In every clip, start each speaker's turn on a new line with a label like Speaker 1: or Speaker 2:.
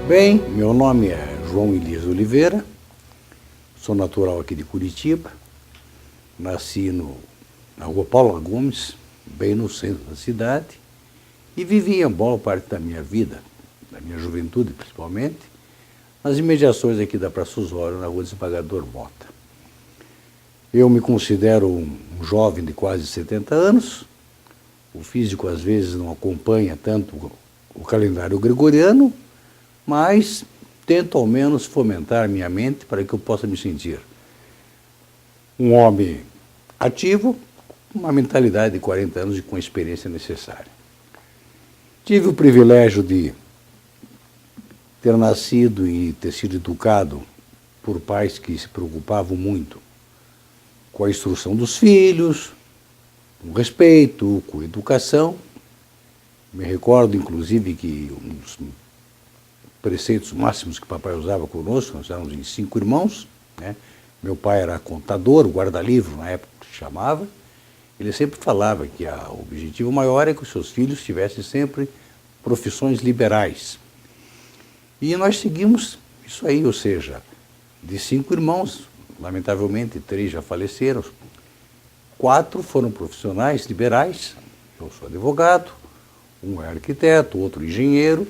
Speaker 1: Bem, meu nome é João Elias Oliveira, sou natural aqui de Curitiba, nasci na rua Paula Gomes, bem no centro da cidade, e vivi a boa parte da minha vida, da minha juventude principalmente, nas imediações aqui da Praça Osório, na rua Desembargador Mota. Eu me considero um jovem de quase 70 anos, o físico às vezes não acompanha tanto o calendário gregoriano, mas tento ao menos fomentar minha mente para que eu possa me sentir um homem ativo, com uma mentalidade de 40 anos e com a experiência necessária. Tive o privilégio de ter nascido e ter sido educado por pais que se preocupavam muito com a instrução dos filhos, com respeito, com educação. Me recordo, inclusive, que um dos preceitos máximos que papai usava conosco, nós éramos em 5 irmãos, né? Meu pai era contador, guarda-livro, na época que se chamava. Ele sempre falava que o objetivo maior é que os seus filhos tivessem sempre profissões liberais. E nós seguimos isso aí, ou seja, de 5 irmãos, lamentavelmente 3 já faleceram, 4 foram profissionais liberais, eu sou advogado, um é arquiteto, outro engenheiro,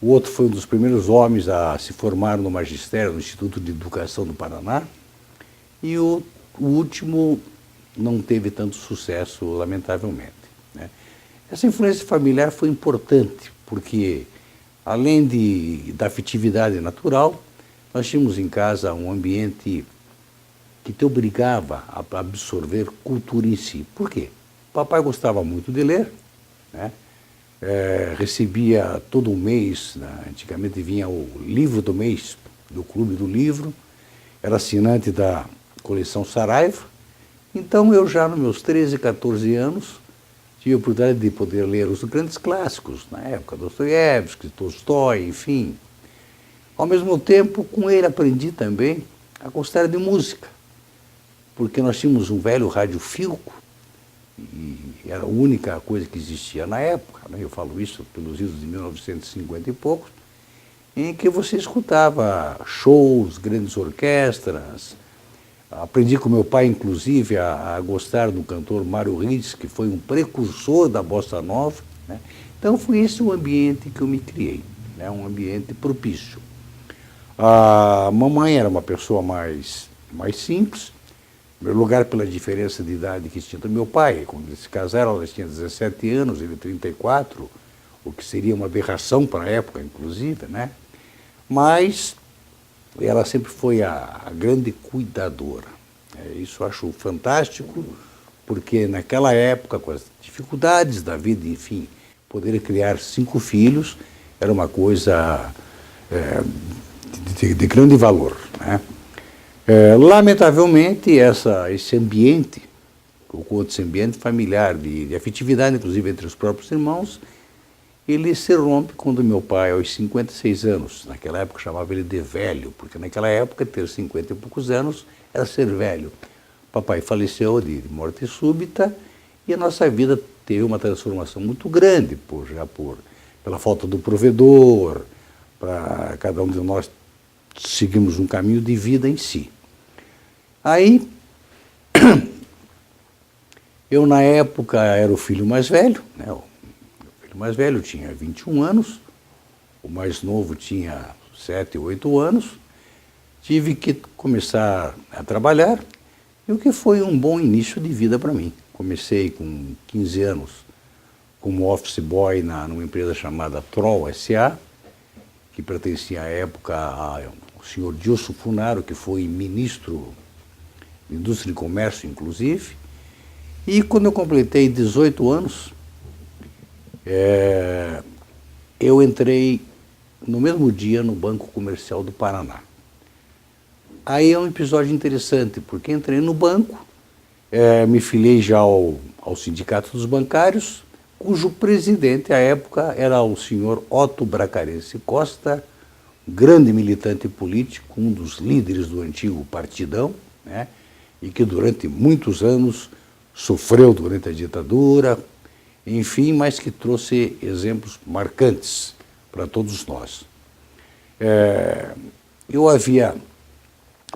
Speaker 1: o outro foi um dos primeiros homens a se formar no magistério, no Instituto de Educação do Paraná, e o último não teve tanto sucesso, lamentavelmente, né? Essa influência familiar foi importante, porque além da afetividade natural, nós tínhamos em casa um ambiente que te obrigava a absorver cultura em si. Por quê? Papai gostava muito de ler, né? Recebia todo um mês, né? Antigamente vinha o livro do mês do Clube do Livro, era assinante da coleção Saraiva. Então eu já nos meus 13, 14 anos tive a oportunidade de poder ler os grandes clássicos, na época, Dostoiévski, Tolstói, enfim. Ao mesmo tempo, com ele aprendi também a gostar de música, porque nós tínhamos um velho rádio Filco, e era a única coisa que existia na época, né? Eu falo isso pelos idos de 1950 e poucos, em que você escutava shows, grandes orquestras. Aprendi com meu pai, inclusive, a gostar do cantor Mário Ritz, que foi um precursor da bossa nova, né? Então foi esse o ambiente que eu me criei, né? Um ambiente propício. A mamãe era uma pessoa mais simples, em primeiro lugar pela diferença de idade que tinha do meu pai. Quando eles se casaram, ela tinha 17 anos, ele 34, o que seria uma aberração para a época, inclusive, né? Mas ela sempre foi a grande cuidadora. Isso eu acho fantástico, porque naquela época, com as dificuldades da vida, enfim, poder criar 5 filhos era uma coisa de grande valor, né? Lamentavelmente, esse ambiente, esse ambiente familiar, de afetividade, inclusive entre os próprios irmãos, ele se rompe quando meu pai, aos 56 anos, naquela época chamava ele de velho, porque naquela época ter 50 e poucos anos era ser velho. Papai faleceu de morte súbita e a nossa vida teve uma transformação muito grande, pela falta do provedor, para cada um de nós seguimos um caminho de vida em si. Aí, eu na época era o filho mais velho, né? O filho mais velho tinha 21 anos, o mais novo tinha 7, 8 anos, tive que começar a trabalhar, e o que foi um bom início de vida para mim. Comecei com 15 anos como office boy numa empresa chamada Troll S.A., que pertencia à época ao senhor Dilson Funaro, que foi ministro de Indústria e Comércio, inclusive. E quando eu completei 18 anos, eu entrei no mesmo dia no Banco Comercial do Paraná. Aí é um episódio interessante, porque entrei no banco, me filiei já ao Sindicato dos Bancários, cujo presidente, à época, era o senhor Otto Bracarense Costa, grande militante político, um dos líderes do antigo Partidão, né? E que durante muitos anos sofreu durante a ditadura, enfim, mas que trouxe exemplos marcantes para todos nós. Eu havia,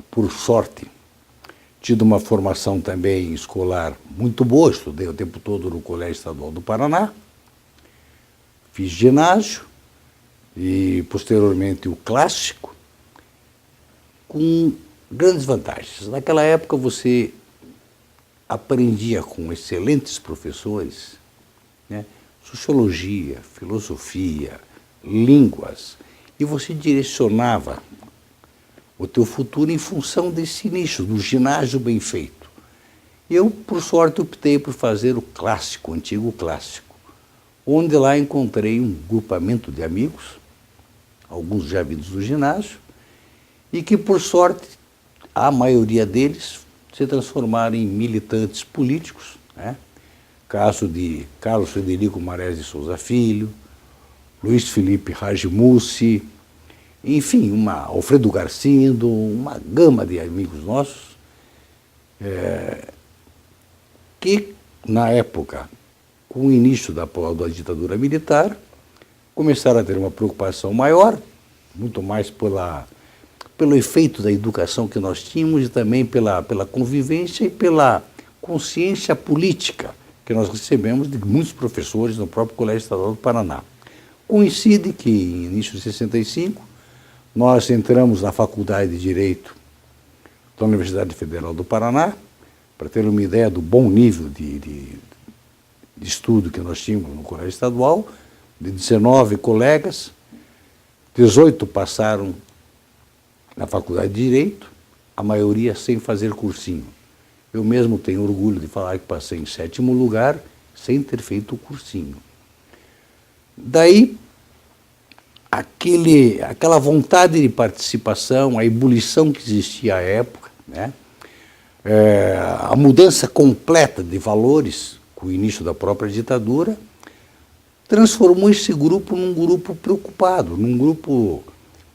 Speaker 1: por sorte, tido uma formação também escolar muito boa, estudei o tempo todo no Colégio Estadual do Paraná, fiz ginásio e, posteriormente, o clássico, com grandes vantagens. Naquela época você aprendia com excelentes professores, né, sociologia, filosofia, línguas, e você direcionava o teu futuro em função desse nicho, do ginásio bem feito. Eu, por sorte, optei por fazer o clássico, o antigo clássico, onde lá encontrei um grupamento de amigos, alguns já vindos do ginásio, e que, por sorte, a maioria deles se transformaram em militantes políticos, né? Caso de Carlos Frederico Mares de Souza Filho, Luiz Felipe Ragimussi, enfim, Alfredo Garcindo, uma gama de amigos nossos, que, na época, com o início da ditadura militar, começaram a ter uma preocupação maior, muito mais pelo efeito da educação que nós tínhamos e também pela convivência e pela consciência política que nós recebemos de muitos professores no próprio Colégio Estadual do Paraná. Coincide que, em início de 65, nós entramos na Faculdade de Direito da Universidade Federal do Paraná, para ter uma ideia do bom nível de estudo que nós tínhamos no Colégio Estadual. De 19 colegas, 18 passaram na Faculdade de Direito, a maioria sem fazer cursinho. Eu mesmo tenho orgulho de falar que passei em 7º lugar, sem ter feito o cursinho. Daí, aquela vontade de participação, a ebulição que existia à época, né? A mudança completa de valores com o início da própria ditadura, transformou esse grupo num grupo preocupado, num grupo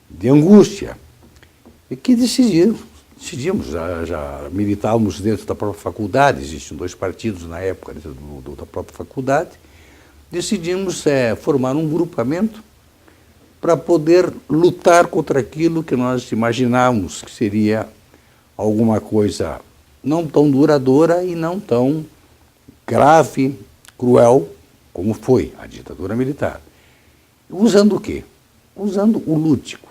Speaker 1: de angústia, e que decidimos, já militávamos dentro da própria faculdade, existiam 2 partidos na época dentro da própria faculdade, decidimos formar um grupamento para poder lutar contra aquilo que nós imaginávamos que seria alguma coisa não tão duradoura e não tão grave, cruel, como foi a ditadura militar. Usando o quê? Usando o lúdico.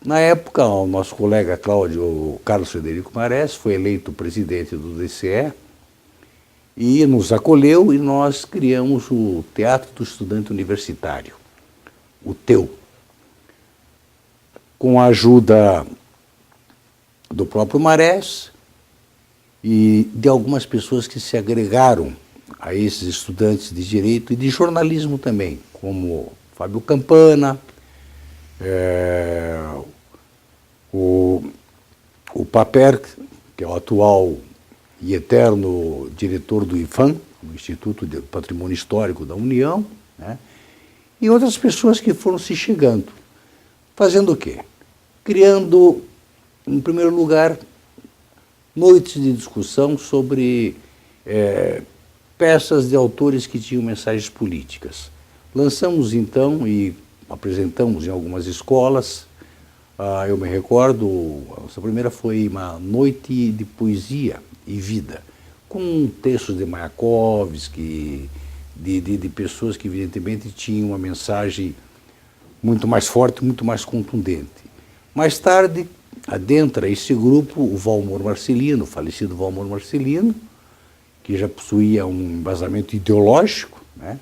Speaker 1: Na época, o nosso colega Carlos Frederico Mares foi eleito presidente do DCE e nos acolheu e nós criamos o Teatro do Estudante Universitário, o TEU, com a ajuda do próprio Mares e de algumas pessoas que se agregaram a esses estudantes de Direito e de jornalismo também, como Fábio Campana, o Paper, que é o atual e eterno diretor do IPHAN, o Instituto de Patrimônio Histórico da União, né? E outras pessoas que foram se chegando. Fazendo o quê? Criando, em primeiro lugar, noites de discussão sobre peças de autores que tinham mensagens políticas. Lançamos, então, e apresentamos em algumas escolas. Eu me recordo, a nossa primeira foi uma noite de poesia e vida, com textos de Mayakovsky, de pessoas que, evidentemente, tinham uma mensagem muito mais forte, muito mais contundente. Mais tarde, adentra esse grupo o Valmor Marcelino, o falecido Valmor Marcelino, que já possuía um embasamento ideológico, né?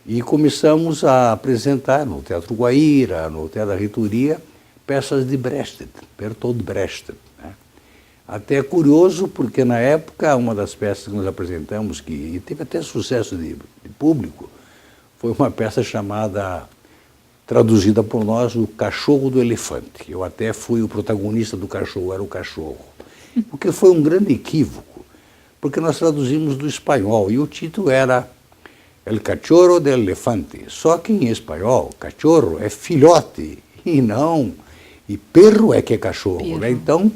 Speaker 1: E começamos a apresentar no Teatro Guaíra, no Teatro da Reitoria, peças de Brecht, Bertolt Brecht. Né? Até é curioso, porque na época, uma das peças que nós apresentamos, que teve até sucesso de público, foi uma peça traduzida por nós, O Cachorro do Elefante. Eu até fui o protagonista do cachorro, era o cachorro. Porque foi um grande equívoco, porque nós traduzimos do espanhol, e o título era El Cachorro del Elefante. Só que em espanhol, cachorro é filhote, e perro é que é cachorro. Né? Então,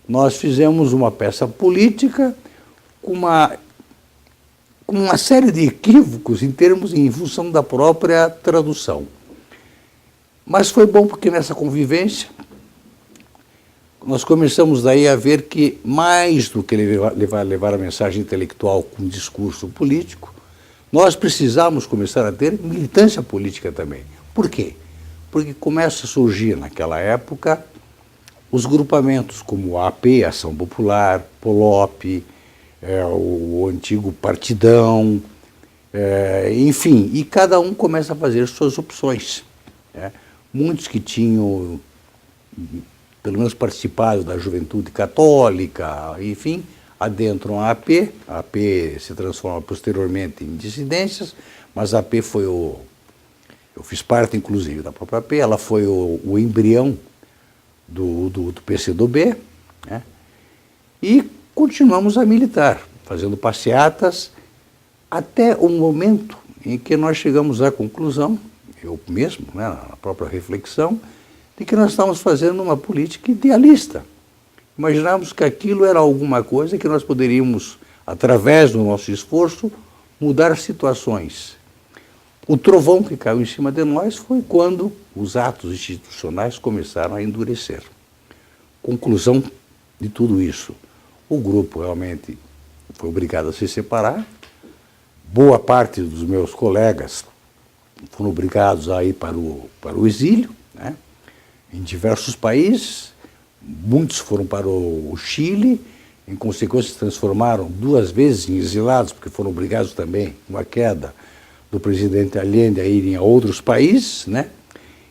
Speaker 1: nós fizemos uma peça política com uma série de equívocos em função da própria tradução. Mas foi bom porque nessa convivência nós começamos daí a ver que mais do que levar a mensagem intelectual com discurso político, nós precisamos começar a ter militância política também. Por quê? Porque começa a surgir naquela época os grupamentos como a AP, Ação Popular, POLOP, o antigo Partidão, enfim, e cada um começa a fazer suas opções. Muitos que tinham, pelo menos, participado da Juventude Católica, enfim, adentram a AP. A AP se transforma posteriormente em dissidências, mas a AP foi eu fiz parte, inclusive, da própria AP, ela foi o embrião do PCdoB, né? E continuamos a militar, fazendo passeatas, até o momento em que nós chegamos à conclusão, eu mesmo, né, na própria reflexão, de que nós estávamos fazendo uma política idealista. Imaginávamos que aquilo era alguma coisa que nós poderíamos, através do nosso esforço, mudar situações. O trovão que caiu em cima de nós foi quando os atos institucionais começaram a endurecer. Conclusão de tudo isso, o grupo realmente foi obrigado a se separar, boa parte dos meus colegas foram obrigados a ir para o exílio, né, em diversos países, muitos foram para o Chile, em consequência se transformaram 2 vezes em exilados, porque foram obrigados também, com a queda do presidente Allende, a irem a outros países, né?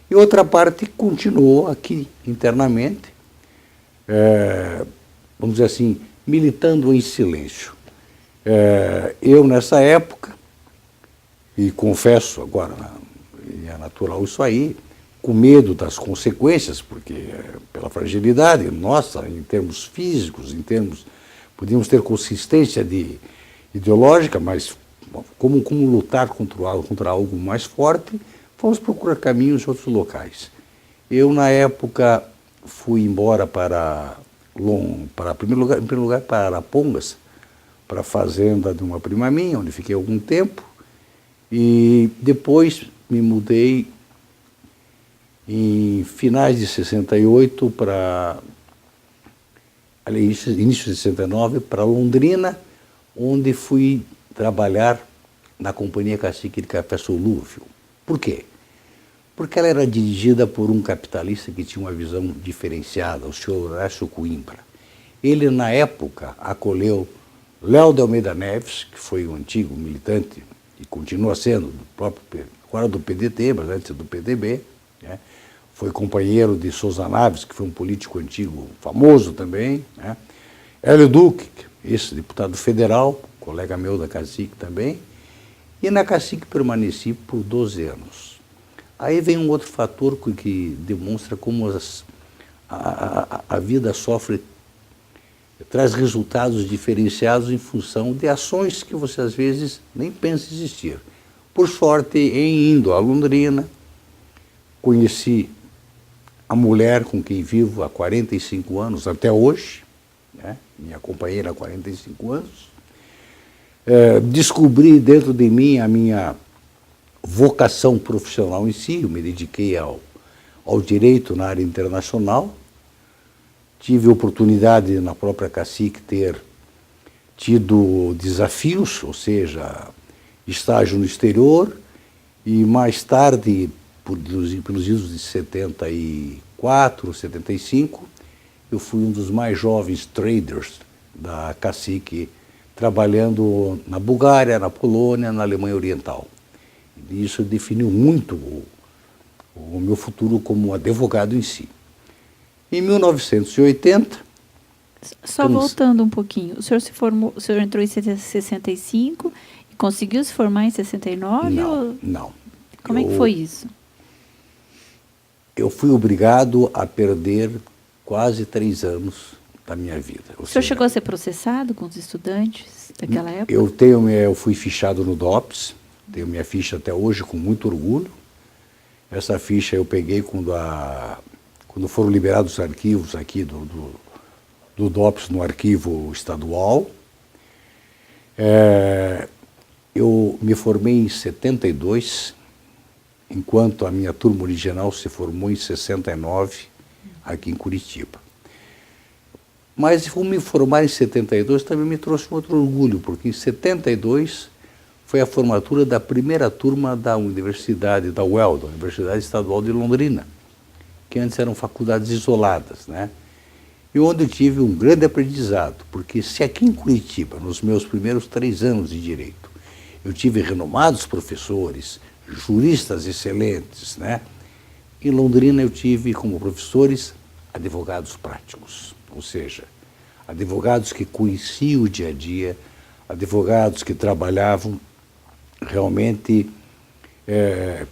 Speaker 1: E outra parte continuou aqui internamente, vamos dizer assim, militando em silêncio. Eu, nessa época, e confesso agora, é natural isso aí, com medo das consequências, porque pela fragilidade nossa, em termos físicos, podíamos ter consistência ideológica, mas como lutar contra algo mais forte, fomos procurar caminhos em outros locais. Eu, na época, fui embora em primeiro lugar, para Arapongas, para a fazenda de uma prima minha, onde fiquei algum tempo, e depois me mudei em finais de 68 início de 69 para Londrina, onde fui trabalhar na Companhia Cacique de Café Solúvel. Por quê? Porque ela era dirigida por um capitalista que tinha uma visão diferenciada, o senhor Horácio Coimbra. Ele, na época, acolheu Léo de Almeida Neves, que foi um antigo militante, e continua sendo, agora do PDT, mas antes do PDB, né? Foi companheiro de Souza Naves, que foi um político antigo famoso também, né? Hélio Duque, esse deputado federal, colega meu da Cacique também, e na Cacique permaneci por 12 anos. Aí vem um outro fator que demonstra como a vida traz resultados diferenciados em função de ações que você às vezes nem pensa existir. Por sorte, em indo a Londrina, conheci a mulher com quem vivo há 45 anos, até hoje, né? Minha companheira há 45 anos. Descobri dentro de mim a minha vocação profissional em si, eu me dediquei ao direito na área internacional, tive oportunidade na própria Cacique ter tido desafios, ou seja, estágio no exterior, e mais tarde, pelos idos de 74, 75, eu fui um dos mais jovens traders da Cacique, trabalhando na Bulgária, na Polônia, na Alemanha Oriental. E isso definiu muito o meu futuro como advogado em si. Em 1980...
Speaker 2: Só voltando um pouquinho, o senhor entrou em 65 e conseguiu se formar em 69?
Speaker 1: Não.
Speaker 2: Como é que foi isso?
Speaker 1: Eu fui obrigado a perder quase 3 anos da minha vida.
Speaker 2: O senhor chegou a ser processado com os estudantes daquela época?
Speaker 1: Eu fui fichado no DOPS, tenho minha ficha até hoje com muito orgulho. Essa ficha eu peguei quando foram liberados os arquivos aqui do DOPS no arquivo estadual. Eu me formei em 72 enquanto a minha turma original se formou em 69, aqui em Curitiba. Mas me formar em 72 também me trouxe um outro orgulho, porque em 72 foi a formatura da primeira turma da Universidade da UEL, da Universidade Estadual de Londrina, que antes eram faculdades isoladas, né? E onde eu tive um grande aprendizado, porque se aqui em Curitiba, nos meus primeiros 3 anos de Direito, eu tive renomados professores, juristas excelentes, né? Em Londrina eu tive como professores advogados práticos, ou seja, advogados que conheciam o dia a dia, advogados que trabalhavam realmente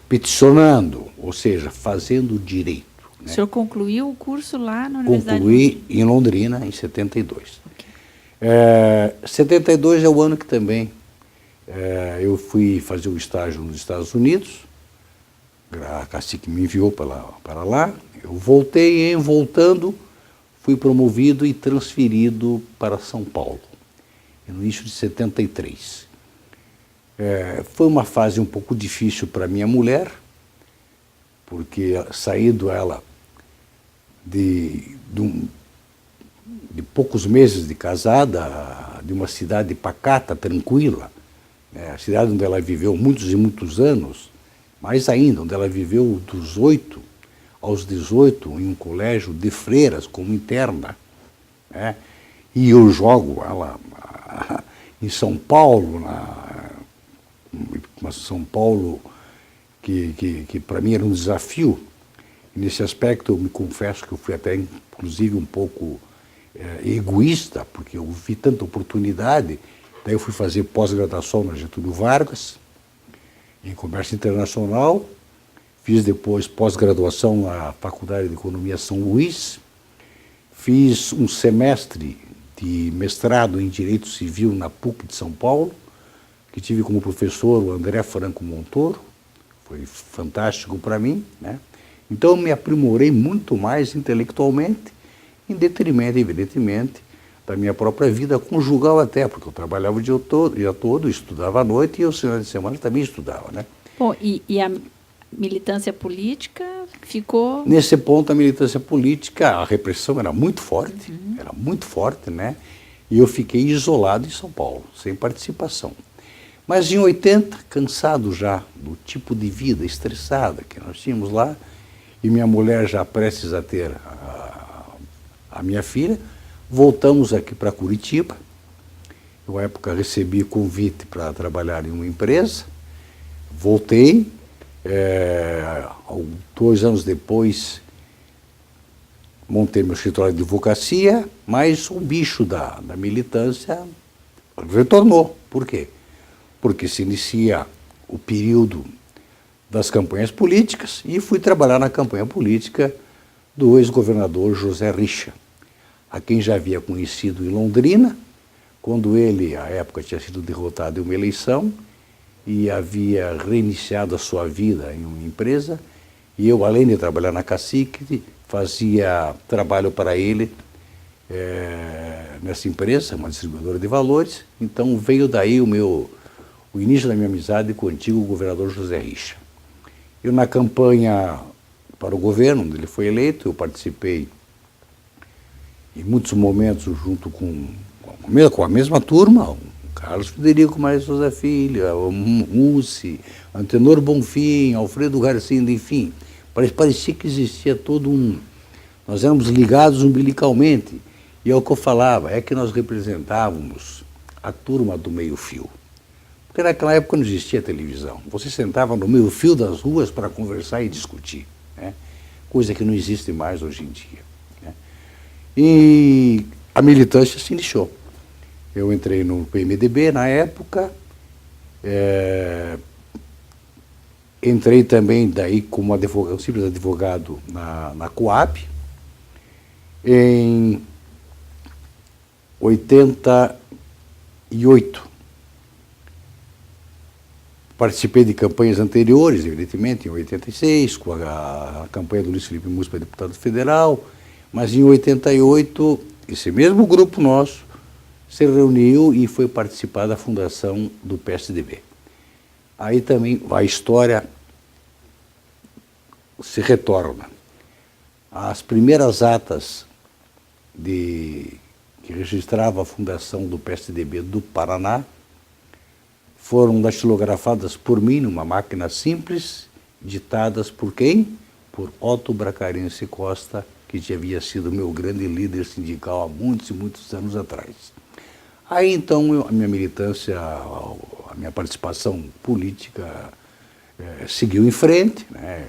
Speaker 1: peticionando, ou seja, fazendo direito.
Speaker 2: O senhor concluiu o curso lá na Universidade?
Speaker 1: Concluí em Londrina em 72. Okay. 72 é o ano que também eu fui fazer um estágio nos Estados Unidos, a Cacique me enviou para lá, eu voltei e, em voltando, fui promovido e transferido para São Paulo, no início de 73. Foi uma fase um pouco difícil para minha mulher, porque saído ela de poucos meses de casada, de uma cidade pacata, tranquila, a cidade onde ela viveu muitos e muitos anos, mais ainda, onde ela viveu dos 8 aos 18 em um colégio de freiras como interna, né? E eu jogo ela em São Paulo, mas São Paulo que para mim era um desafio. E nesse aspecto eu me confesso que eu fui até inclusive um pouco egoísta, porque eu vi tanta oportunidade. Daí eu fui fazer pós-graduação na Getúlio Vargas, em Comércio Internacional, fiz depois pós-graduação na Faculdade de Economia São Luís, fiz um semestre de mestrado em Direito Civil na PUC de São Paulo, que tive como professor o André Franco Montoro, foi fantástico para mim, né? Então eu me aprimorei muito mais intelectualmente, em detrimento, evidentemente, da minha própria vida conjugal até, porque eu trabalhava o dia todo, estudava à noite e aos finais de semana também estudava, né?
Speaker 2: Bom, e a militância política ficou...
Speaker 1: Nesse ponto, a militância política, a repressão era muito forte, né? E eu fiquei isolado em São Paulo, sem participação. Mas em 80, cansado já do tipo de vida estressada que nós tínhamos lá, e minha mulher já prestes a ter a minha filha, voltamos aqui para Curitiba. Eu, na época, recebi convite para trabalhar em uma empresa, voltei, 2 anos depois montei meu escritório de advocacia, mas o bicho da militância retornou. Por quê? Porque se inicia o período das campanhas políticas e fui trabalhar na campanha política do ex-governador José Richa, a quem já havia conhecido em Londrina, quando ele, à época, tinha sido derrotado em uma eleição e havia reiniciado a sua vida em uma empresa, e eu, além de trabalhar na Cacique, fazia trabalho para ele nessa empresa, uma distribuidora de valores. Então veio daí o início da minha amizade com o antigo governador José Richa. Eu, na campanha para o governo, onde ele foi eleito, eu participei em muitos momentos junto com a mesma turma, o Carlos Frederico Maria Souza Filho, o Mussi, Antenor Bonfim, Alfredo Garcindo, enfim. Parecia que existia nós éramos ligados umbilicalmente. E é o que eu falava, é que nós representávamos a turma do meio-fio. Porque naquela época não existia televisão. Você sentava no meio-fio das ruas para conversar e discutir, né? Coisa que não existe mais hoje em dia, né? E a militância se iniciou. Eu entrei no PMDB na época, entrei também daí como advogado, simples advogado na Coab. Em 88, participei de campanhas anteriores, evidentemente, em 86, com a campanha do Luiz Felipe Mussi para deputado federal, mas em 88, esse mesmo grupo nosso se reuniu e foi participar da fundação do PSDB. Aí também a história se retorna. As primeiras atas que registrava a fundação do PSDB do Paraná foram datilografadas por mim numa máquina simples, ditadas por quem? Por Otto Bracarense Costa, que já havia sido meu grande líder sindical há muitos e muitos anos atrás. Aí então a minha militância, a minha participação política seguiu em frente, né?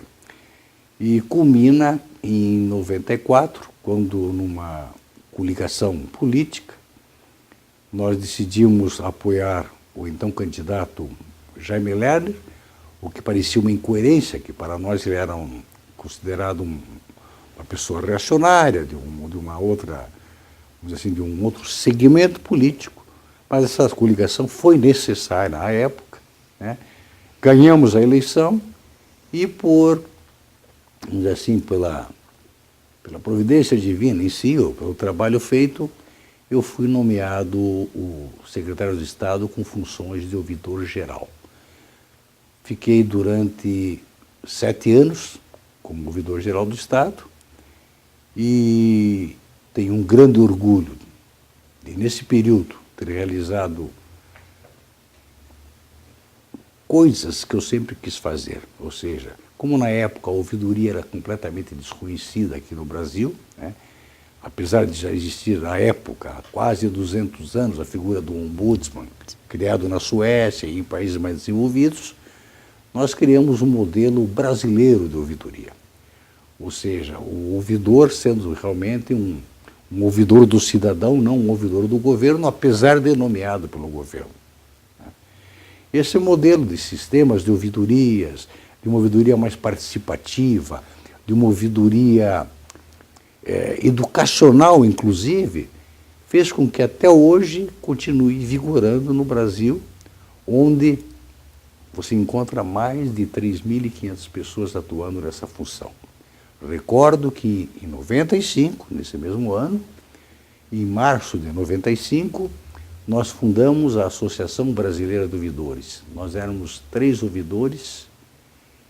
Speaker 1: E culmina em 94, quando numa coligação política nós decidimos apoiar o então candidato Jaime Lerner, o que parecia uma incoerência, que para nós ele era considerado uma pessoa reacionária, de uma outra, vamos dizer assim, de um outro segmento político, mas essa coligação foi necessária na época, né? Ganhamos a eleição e vamos dizer assim, pela providência divina em si, ou pelo trabalho feito, eu fui nomeado o secretário de Estado com funções de ouvidor geral. Fiquei durante 7 anos como ouvidor geral do Estado e tenho um grande orgulho de, nesse período, ter realizado coisas que eu sempre quis fazer, ou seja, como na época a ouvidoria era completamente desconhecida aqui no Brasil, né? Apesar de já existir na época, há quase 200 anos, a figura do ombudsman, criado na Suécia e em países mais desenvolvidos, nós criamos um modelo brasileiro de ouvidoria. Ou seja, o ouvidor sendo realmente um ouvidor do cidadão, não um ouvidor do governo, apesar de nomeado pelo governo. Esse modelo de sistemas de ouvidorias, de uma ouvidoria mais participativa, de uma ouvidoria educacional, inclusive, fez com que até hoje continue vigorando no Brasil, onde você encontra mais de 3.500 pessoas atuando nessa função. Recordo que em 95, nesse mesmo ano, em março de 95, nós fundamos a Associação Brasileira de Ouvidores. Nós éramos 3 ouvidores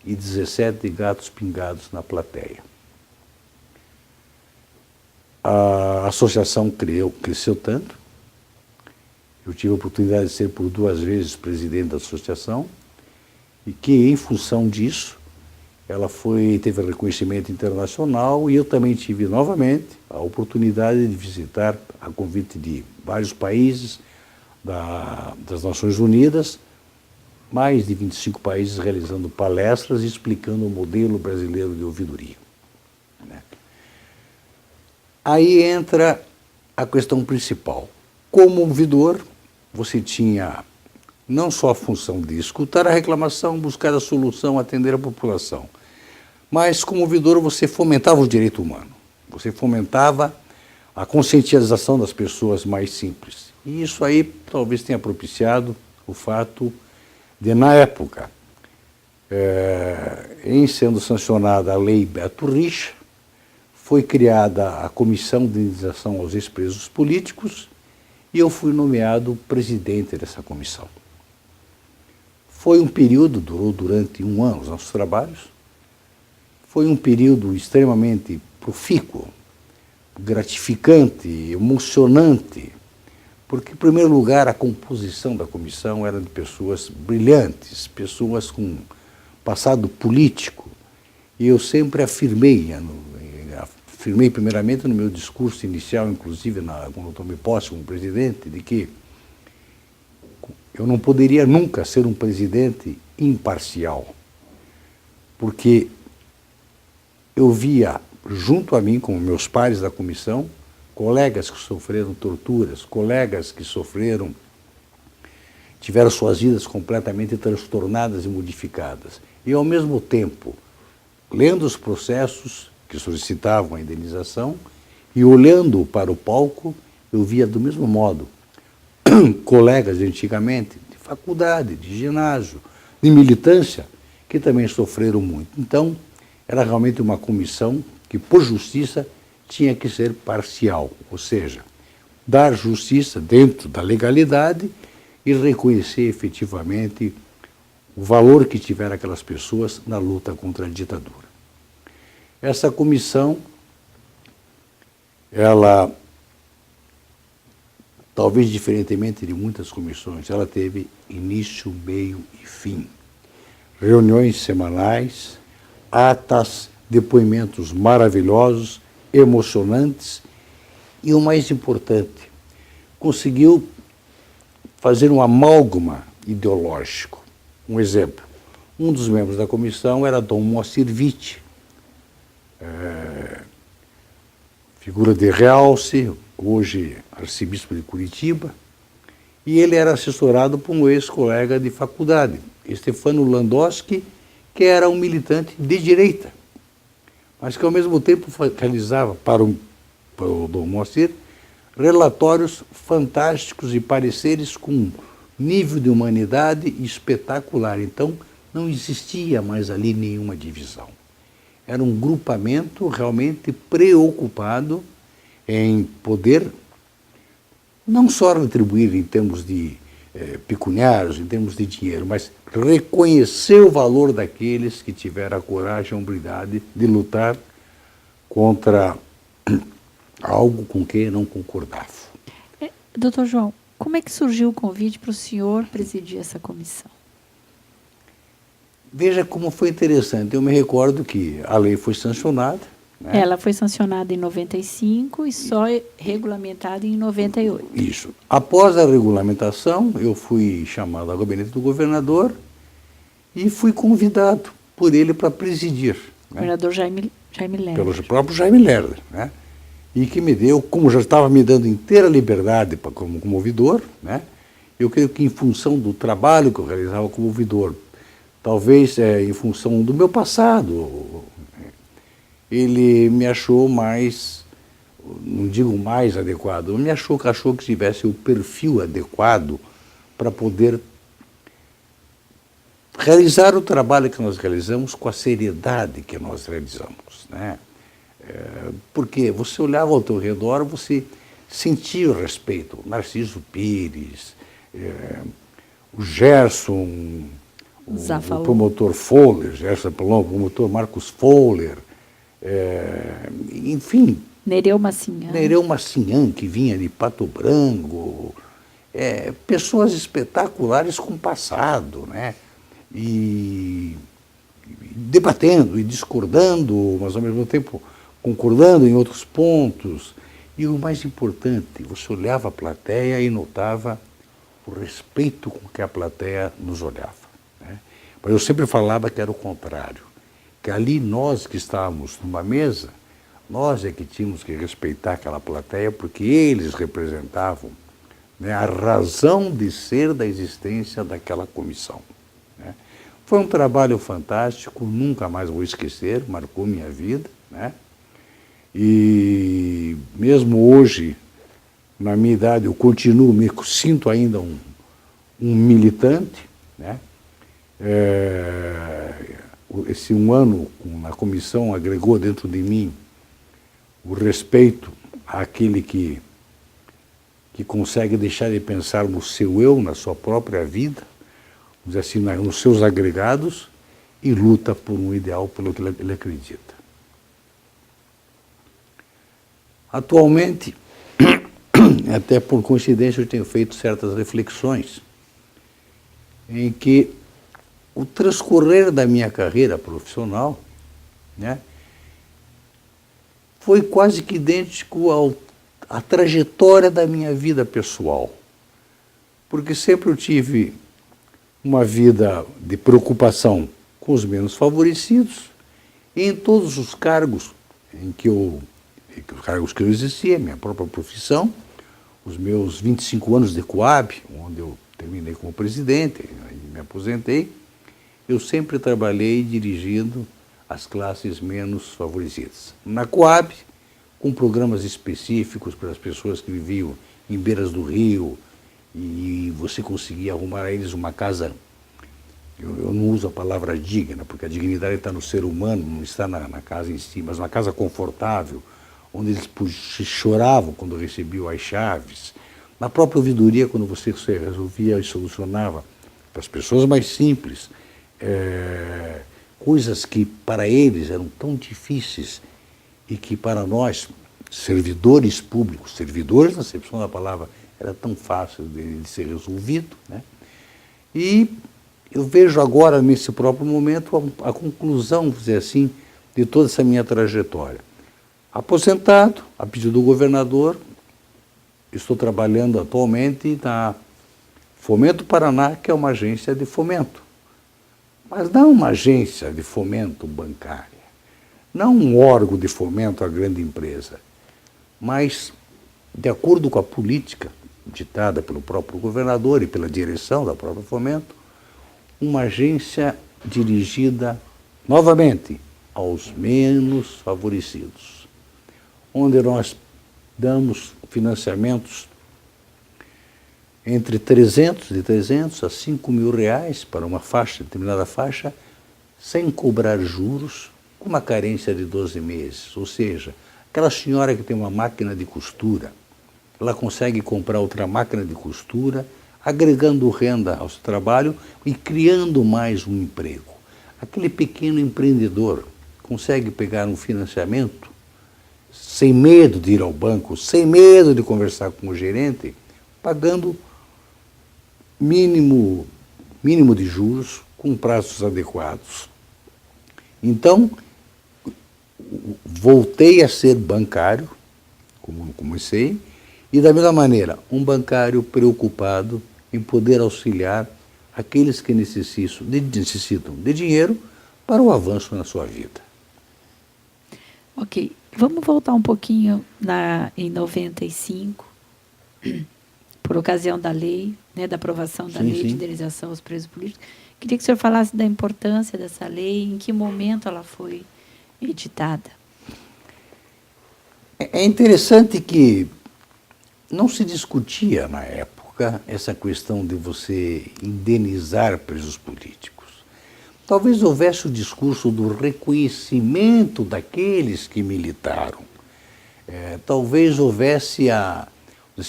Speaker 1: e 17 gatos pingados na plateia. A associação cresceu tanto. Eu tive a oportunidade de ser por 2 vezes presidente da associação e que, em função disso, ela teve reconhecimento internacional e eu também tive novamente a oportunidade de visitar, a convite de vários países das Nações Unidas, mais de 25 países realizando palestras e explicando o modelo brasileiro de ouvidoria. Aí entra a questão principal. Como ouvidor, você tinha não só a função de escutar a reclamação, buscar a solução, atender a população, mas como ouvidor você fomentava o direito humano, você fomentava a conscientização das pessoas mais simples. E isso aí talvez tenha propiciado o fato de, na época, em sendo sancionada a Lei Beto Richa, foi criada a Comissão de Indenização aos Ex-Presos Políticos e eu fui nomeado presidente dessa comissão. Foi um período, durou durante 1 ano os nossos trabalhos, foi um período extremamente profícuo, gratificante, emocionante, porque, em primeiro lugar, a composição da comissão era de pessoas brilhantes, pessoas com passado político, e eu sempre afirmei primeiramente no meu discurso inicial, inclusive quando eu tomei posse como presidente, de que eu não poderia nunca ser um presidente imparcial, porque eu via junto a mim, como meus pares da comissão, colegas que sofreram torturas, colegas que tiveram suas vidas completamente transtornadas e modificadas. E, ao mesmo tempo, lendo os processos que solicitavam a indenização e olhando para o palco, eu via do mesmo modo colegas de antigamente, de faculdade, de ginásio, de militância, que também sofreram muito. Então, era realmente uma comissão que, por justiça, tinha que ser parcial, ou seja, dar justiça dentro da legalidade e reconhecer efetivamente o valor que tiveram aquelas pessoas na luta contra a ditadura. Essa comissão, ela, talvez diferentemente de muitas comissões, ela teve início, meio e fim. Reuniões semanais, atas, depoimentos maravilhosos, emocionantes e, o mais importante, conseguiu fazer um amálgama ideológico. Um exemplo, um dos membros da comissão era Dom Moacir Witte, figura de realce, hoje arcebispo de Curitiba, e ele era assessorado por um ex-colega de faculdade, Stefano Landowski, que era um militante de direita, mas que ao mesmo tempo realizava para o Dom Moacir relatórios fantásticos e pareceres com nível de humanidade espetacular. Então, não existia mais ali nenhuma divisão. Era um grupamento realmente preocupado em poder não só retribuir em termos de pecuniários, em termos de dinheiro, mas reconhecer o valor daqueles que tiveram a coragem e a hombridade de lutar contra algo com que não concordavam.
Speaker 2: Doutor João, como é que surgiu o convite para o senhor presidir essa comissão?
Speaker 1: Veja como foi interessante. Eu me recordo que a lei foi sancionada. Né?
Speaker 2: Ela foi sancionada em 95 e só regulamentada em 98.
Speaker 1: Isso. Após a regulamentação, eu fui chamado ao gabinete do governador e fui convidado por ele para presidir.
Speaker 2: O governador Jaime Lerner.
Speaker 1: Pelo próprio Jaime Lerner, né? E que me deu, como já estava me dando inteira liberdade como ouvidor, né? Eu creio que em função do trabalho que eu realizava como ouvidor, talvez em função do meu passado, ele me achou mais, não digo mais adequado, me achou que tivesse o perfil adequado para poder realizar o trabalho que nós realizamos com a seriedade que nós realizamos, né? Porque você olhava ao teu redor, você sentia o respeito. Narciso Pires, o Gerson, o promotor Fowler, Gerson Pelon, o promotor Marcos Fowler, enfim.
Speaker 2: Nereu Massinhan.
Speaker 1: Nereu Massinhan, que vinha de Pato Branco, pessoas espetaculares com passado, né? E debatendo e discordando, mas ao mesmo tempo concordando em outros pontos. E o mais importante, você olhava a plateia e notava o respeito com que a plateia nos olhava, né? Mas eu sempre falava que era o contrário, que ali nós que estávamos numa mesa, nós é que tínhamos que respeitar aquela plateia, porque eles representavam, né, a razão de ser da existência daquela comissão, né? Foi um trabalho fantástico, nunca mais vou esquecer, marcou minha vida, né? E mesmo hoje, na minha idade, eu continuo, me sinto ainda um militante, né? Esse um ano na comissão agregou dentro de mim o respeito àquele que consegue deixar de pensar no seu eu, na sua própria vida, vamos dizer assim, nos seus agregados, e luta por um ideal pelo que ele acredita. Atualmente, até por coincidência, eu tenho feito certas reflexões em que o transcorrer da minha carreira profissional, né, foi quase que idêntico à trajetória da minha vida pessoal. Porque sempre eu tive uma vida de preocupação com os menos favorecidos, e em todos os cargos os cargos que eu exercia, minha própria profissão, os meus 25 anos de Coab, onde eu terminei como presidente e me aposentei, eu sempre trabalhei dirigindo as classes menos favorecidas. Na Coab, com programas específicos para as pessoas que viviam em beiras do rio, e você conseguia arrumar a eles uma casa, eu não uso a palavra digna, porque a dignidade está no ser humano, não está na casa em si, mas uma casa confortável, onde eles choravam quando recebiam as chaves. Na própria ouvidoria, quando você resolvia e solucionava para as pessoas mais simples, coisas que para eles eram tão difíceis e que para nós, servidores públicos, servidores na acepção da palavra, era tão fácil de ser resolvido, né? E eu vejo agora, nesse próprio momento, a conclusão, vamos dizer assim, de toda essa minha trajetória. Aposentado, a pedido do governador, estou trabalhando atualmente na Fomento Paraná, que é uma agência de fomento. Mas não uma agência de fomento bancária, não um órgão de fomento à grande empresa, mas, de acordo com a política ditada pelo próprio governador e pela direção da própria Fomento, uma agência dirigida, novamente, aos menos favorecidos, onde nós damos financiamentos entre de 300 a 5 mil reais para uma faixa, determinada faixa, sem cobrar juros, com uma carência de 12 meses. Ou seja, aquela senhora que tem uma máquina de costura, ela consegue comprar outra máquina de costura, agregando renda ao seu trabalho e criando mais um emprego. Aquele pequeno empreendedor consegue pegar um financiamento sem medo de ir ao banco, sem medo de conversar com o gerente, pagando mínimo de juros, com prazos adequados. Então, voltei a ser bancário, como comecei, e da mesma maneira, um bancário preocupado em poder auxiliar aqueles que necessitam de dinheiro para o avanço na sua vida.
Speaker 2: Ok, vamos voltar um pouquinho em 95, por ocasião da lei, né, da aprovação da lei de indenização aos presos políticos. Queria que o senhor falasse da importância dessa lei, em que momento ela foi editada.
Speaker 1: É interessante que não se discutia na época essa questão de você indenizar presos políticos. Talvez houvesse o discurso do reconhecimento daqueles que militaram. Talvez houvesse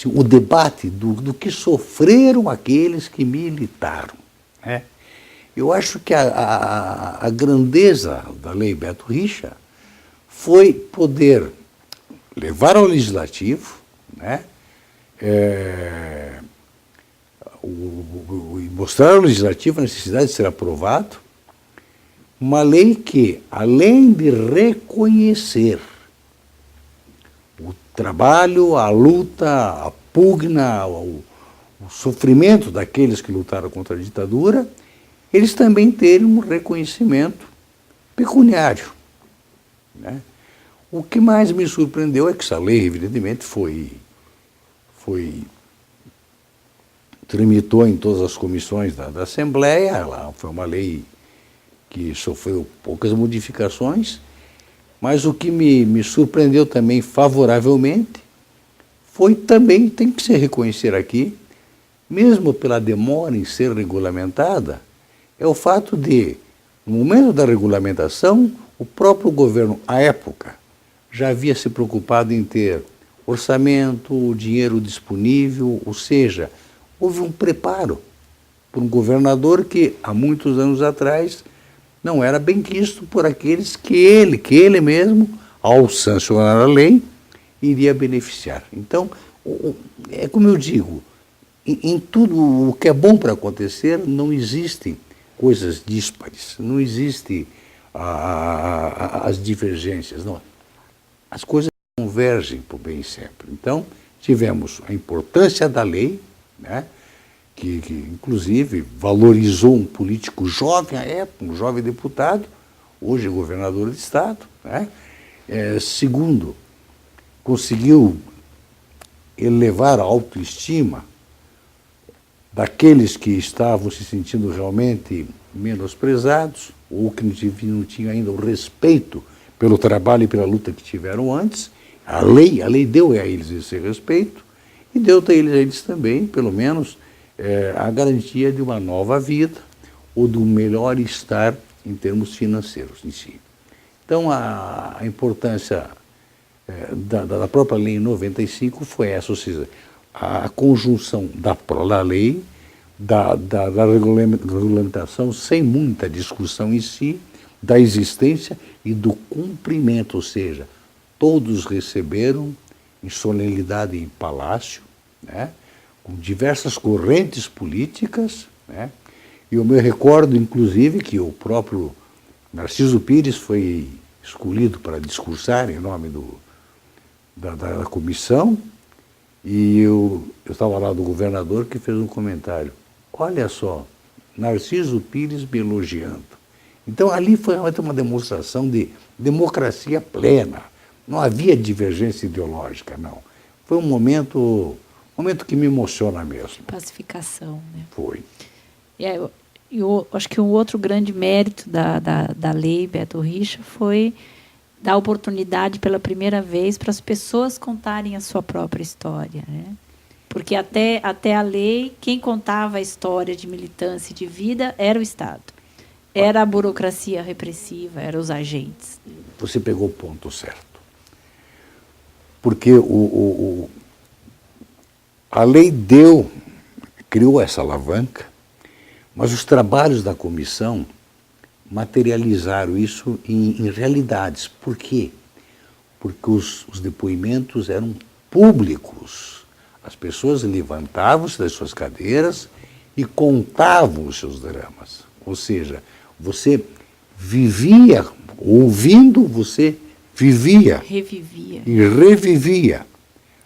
Speaker 1: o debate do que sofreram aqueles que militaram, né? Eu acho que a grandeza da Lei Beto Richa foi poder levar ao Legislativo, né, mostrar ao Legislativo a necessidade de ser aprovado uma lei que, além de reconhecer o trabalho, a luta, a pugna, o sofrimento daqueles que lutaram contra a ditadura, eles também terem um reconhecimento pecuniário, né? O que mais me surpreendeu é que essa lei, evidentemente, tramitou em todas as comissões da Assembleia. Ela foi uma lei que sofreu poucas modificações, mas o que me surpreendeu também favoravelmente foi também, tem que se reconhecer aqui, mesmo pela demora em ser regulamentada, é o fato de, no momento da regulamentação, o próprio governo, à época, já havia se preocupado em ter orçamento, dinheiro disponível, ou seja, houve um preparo por um governador que, há muitos anos atrás, não era bem quisto por aqueles que ele mesmo, ao sancionar a lei, iria beneficiar. Então, é como eu digo, em tudo o que é bom para acontecer, não existem coisas díspares, não existem as divergências, não. As coisas convergem para o bem sempre. Então, tivemos a importância da lei, né, que inclusive valorizou um político jovem à época, um jovem deputado, hoje governador de estado, né? Segundo, conseguiu elevar a autoestima daqueles que estavam se sentindo realmente menosprezados, ou que não tinham ainda o respeito pelo trabalho e pela luta que tiveram antes. A lei deu a eles esse respeito e deu a eles também, pelo menos, a garantia de uma nova vida ou de um melhor estar em termos financeiros em si. Então, a importância da própria lei em 95 foi essa, ou seja, a conjunção da lei, da regulamentação, sem muita discussão em si, da existência e do cumprimento, ou seja, todos receberam em solenidade em palácio, né, com diversas correntes políticas, né, e eu me recordo, inclusive, que o próprio Narciso Pires foi escolhido para discursar em nome da comissão, e eu estava lá do governador que fez um comentário. Olha só, Narciso Pires me elogiando. Então ali foi realmente uma demonstração de democracia plena. Não havia divergência ideológica, não. Foi um momento que me emociona mesmo.
Speaker 2: Pacificação, né?
Speaker 1: Foi.
Speaker 2: Eu acho que um outro grande mérito da lei Beto Richa foi dar oportunidade pela primeira vez para as pessoas contarem a sua própria história, né? Porque até a lei, quem contava a história de militância e de vida era o Estado. Era a burocracia repressiva, eram os agentes.
Speaker 1: Você pegou o ponto certo. Porque a lei criou essa alavanca, mas os trabalhos da comissão materializaram isso em realidades. Por quê? Porque os depoimentos eram públicos. As pessoas levantavam-se das suas cadeiras e contavam os seus dramas. Ou seja, você vivia, ouvindo, você vivia.
Speaker 2: Revivia.
Speaker 1: E revivia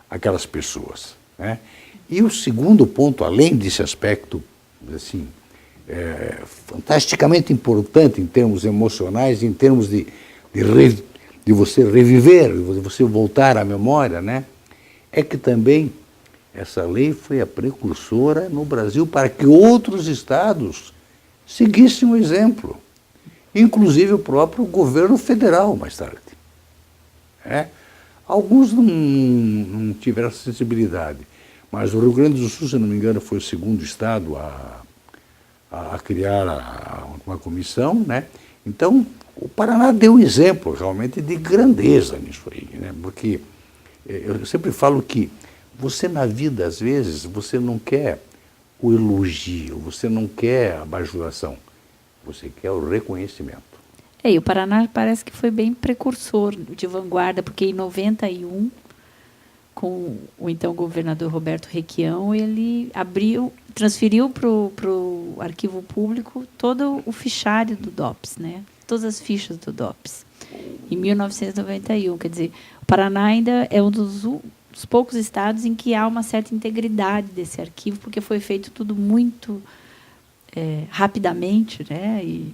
Speaker 1: aquelas pessoas, né? E o segundo ponto, além desse aspecto assim, fantasticamente importante em termos emocionais, em termos de você reviver, de você voltar à memória, né? É que também essa lei foi a precursora no Brasil para que outros estados seguissem o exemplo, inclusive o próprio governo federal mais tarde. Alguns não tiveram essa sensibilidade, mas o Rio Grande do Sul, se não me engano, foi o segundo estado a criar uma comissão, né? Então, o Paraná deu exemplo realmente de grandeza nisso aí, né? Porque eu sempre falo que você na vida, às vezes, você não quer o elogio, você não quer a bajulação, você quer o reconhecimento.
Speaker 2: E o Paraná parece que foi bem precursor, de vanguarda, porque em 91, com o então governador Roberto Requião, ele transferiu para o arquivo público todo o fichário do DOPS, né? Todas as fichas do DOPS, em 1991. Quer dizer, o Paraná ainda é um dos poucos estados em que há uma certa integridade desse arquivo, porque foi feito tudo muito rapidamente, né? E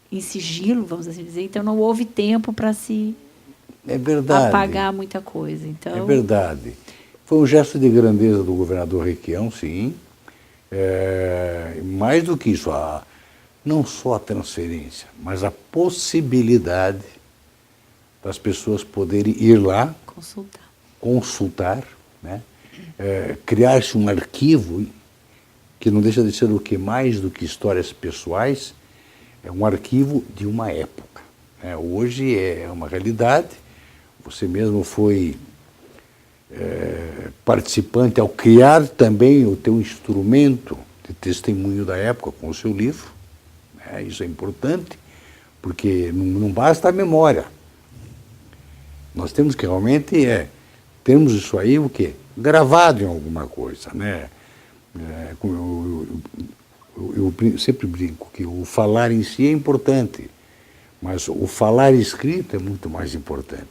Speaker 2: em sigilo, vamos assim dizer. Então, não houve tempo para se apagar muita coisa. Então,
Speaker 1: é verdade. Foi um gesto de grandeza do governador Requião, sim. Mais do que isso, não só a transferência, mas a possibilidade das pessoas poderem ir lá, consultar, né? Criar-se um arquivo que não deixa de ser o que mais do que histórias pessoais, é um arquivo de uma época, né? Hoje é uma realidade. Você mesmo foi participante ao criar também o teu instrumento de testemunho da época com o seu livro, né? Isso é importante, porque não basta a memória. Nós temos que realmente termos isso aí o quê? Gravado em alguma coisa, né? Eu sempre brinco que o falar em si é importante, mas o falar escrito é muito mais importante.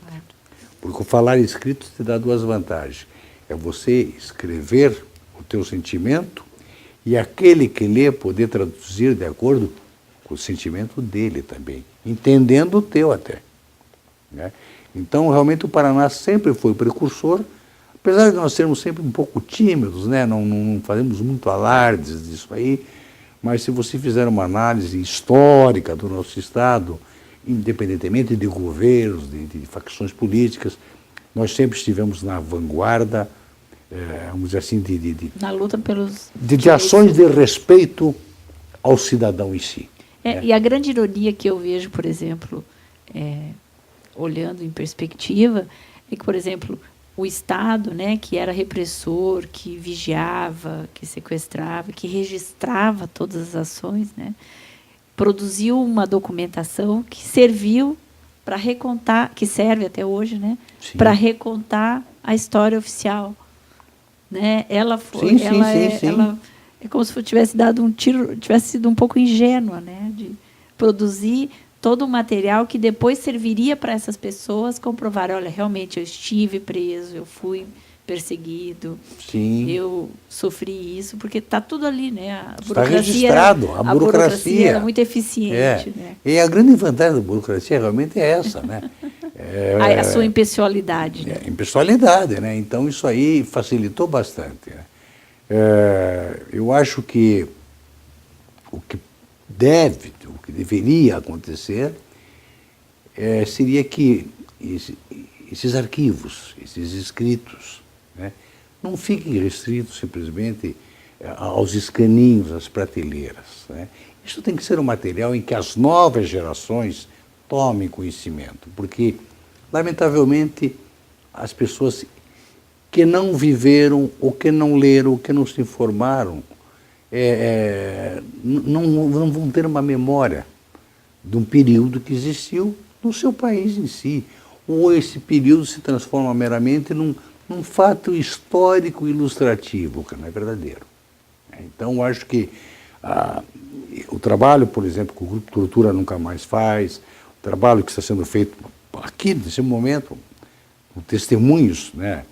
Speaker 1: Porque o falar escrito te dá duas vantagens. É você escrever o teu sentimento e aquele que lê poder traduzir de acordo com o sentimento dele também, entendendo o teu até, né? Então, realmente, o Paraná sempre foi precursor, apesar de nós sermos sempre um pouco tímidos, né? Não fazemos muito alardes disso aí, mas se você fizer uma análise histórica do nosso Estado, independentemente de governos, de facções políticas, nós sempre estivemos na vanguarda, vamos dizer assim,
Speaker 2: na luta pelos
Speaker 1: de ações de respeito ao cidadão em si.
Speaker 2: E a grande ironia que eu vejo, por exemplo, olhando em perspectiva, é que, por exemplo, o Estado, né, que era repressor, que vigiava, que sequestrava, que registrava todas as ações, né, produziu uma documentação que serviu para recontar, que serve até hoje, né, para recontar a história oficial, né? Ela foi, ela é como se tivesse dado um tiro, tivesse sido um pouco ingênua, né, de produzir todo um material que depois serviria para essas pessoas comprovar, olha, realmente eu estive preso, eu fui perseguido, eu sofri isso, porque está tudo ali, né? A
Speaker 1: está registrado, a burocracia
Speaker 2: era muito eficiente. Né?
Speaker 1: E a grande vantagem da burocracia realmente é essa, né?
Speaker 2: A sua impessoalidade. Né?
Speaker 1: Impessoalidade, né? Então isso aí facilitou bastante. Né? Eu acho que o que deveria acontecer seria que esses arquivos, esses escritos, né, não fiquem restritos simplesmente aos escaninhos, às prateleiras. Né? Isso tem que ser um material em que as novas gerações tomem conhecimento, porque, lamentavelmente, as pessoas que não viveram, ou que não leram, ou que não se informaram, não vão ter uma memória de um período que existiu no seu país em si, ou esse período se transforma meramente num fato histórico ilustrativo, que não é verdadeiro. Então, acho que o trabalho, por exemplo, que o Grupo Tortura Nunca Mais faz, o trabalho que está sendo feito aqui, nesse momento, com testemunhos, né?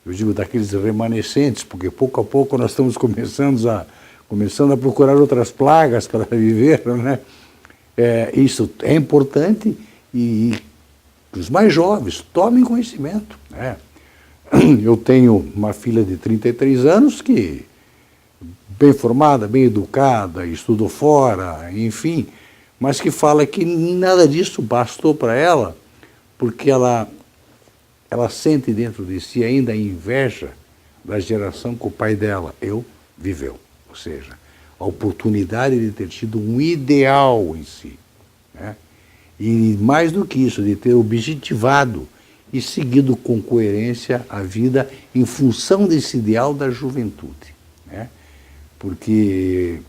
Speaker 1: Eu digo daqueles remanescentes, porque pouco a pouco nós estamos começando a procurar outras plagas para viver, né? Isso é importante e os mais jovens tomem conhecimento. Né? Eu tenho uma filha de 33 anos que, bem formada, bem educada, estudou fora, enfim, mas que fala que nada disso bastou para ela, porque ela sente dentro de si ainda a inveja da geração que o pai dela, viveu. Ou seja, a oportunidade de ter tido um ideal em si. Né? E mais do que isso, de ter objetivado e seguido com coerência a vida em função desse ideal da juventude. Né? Porque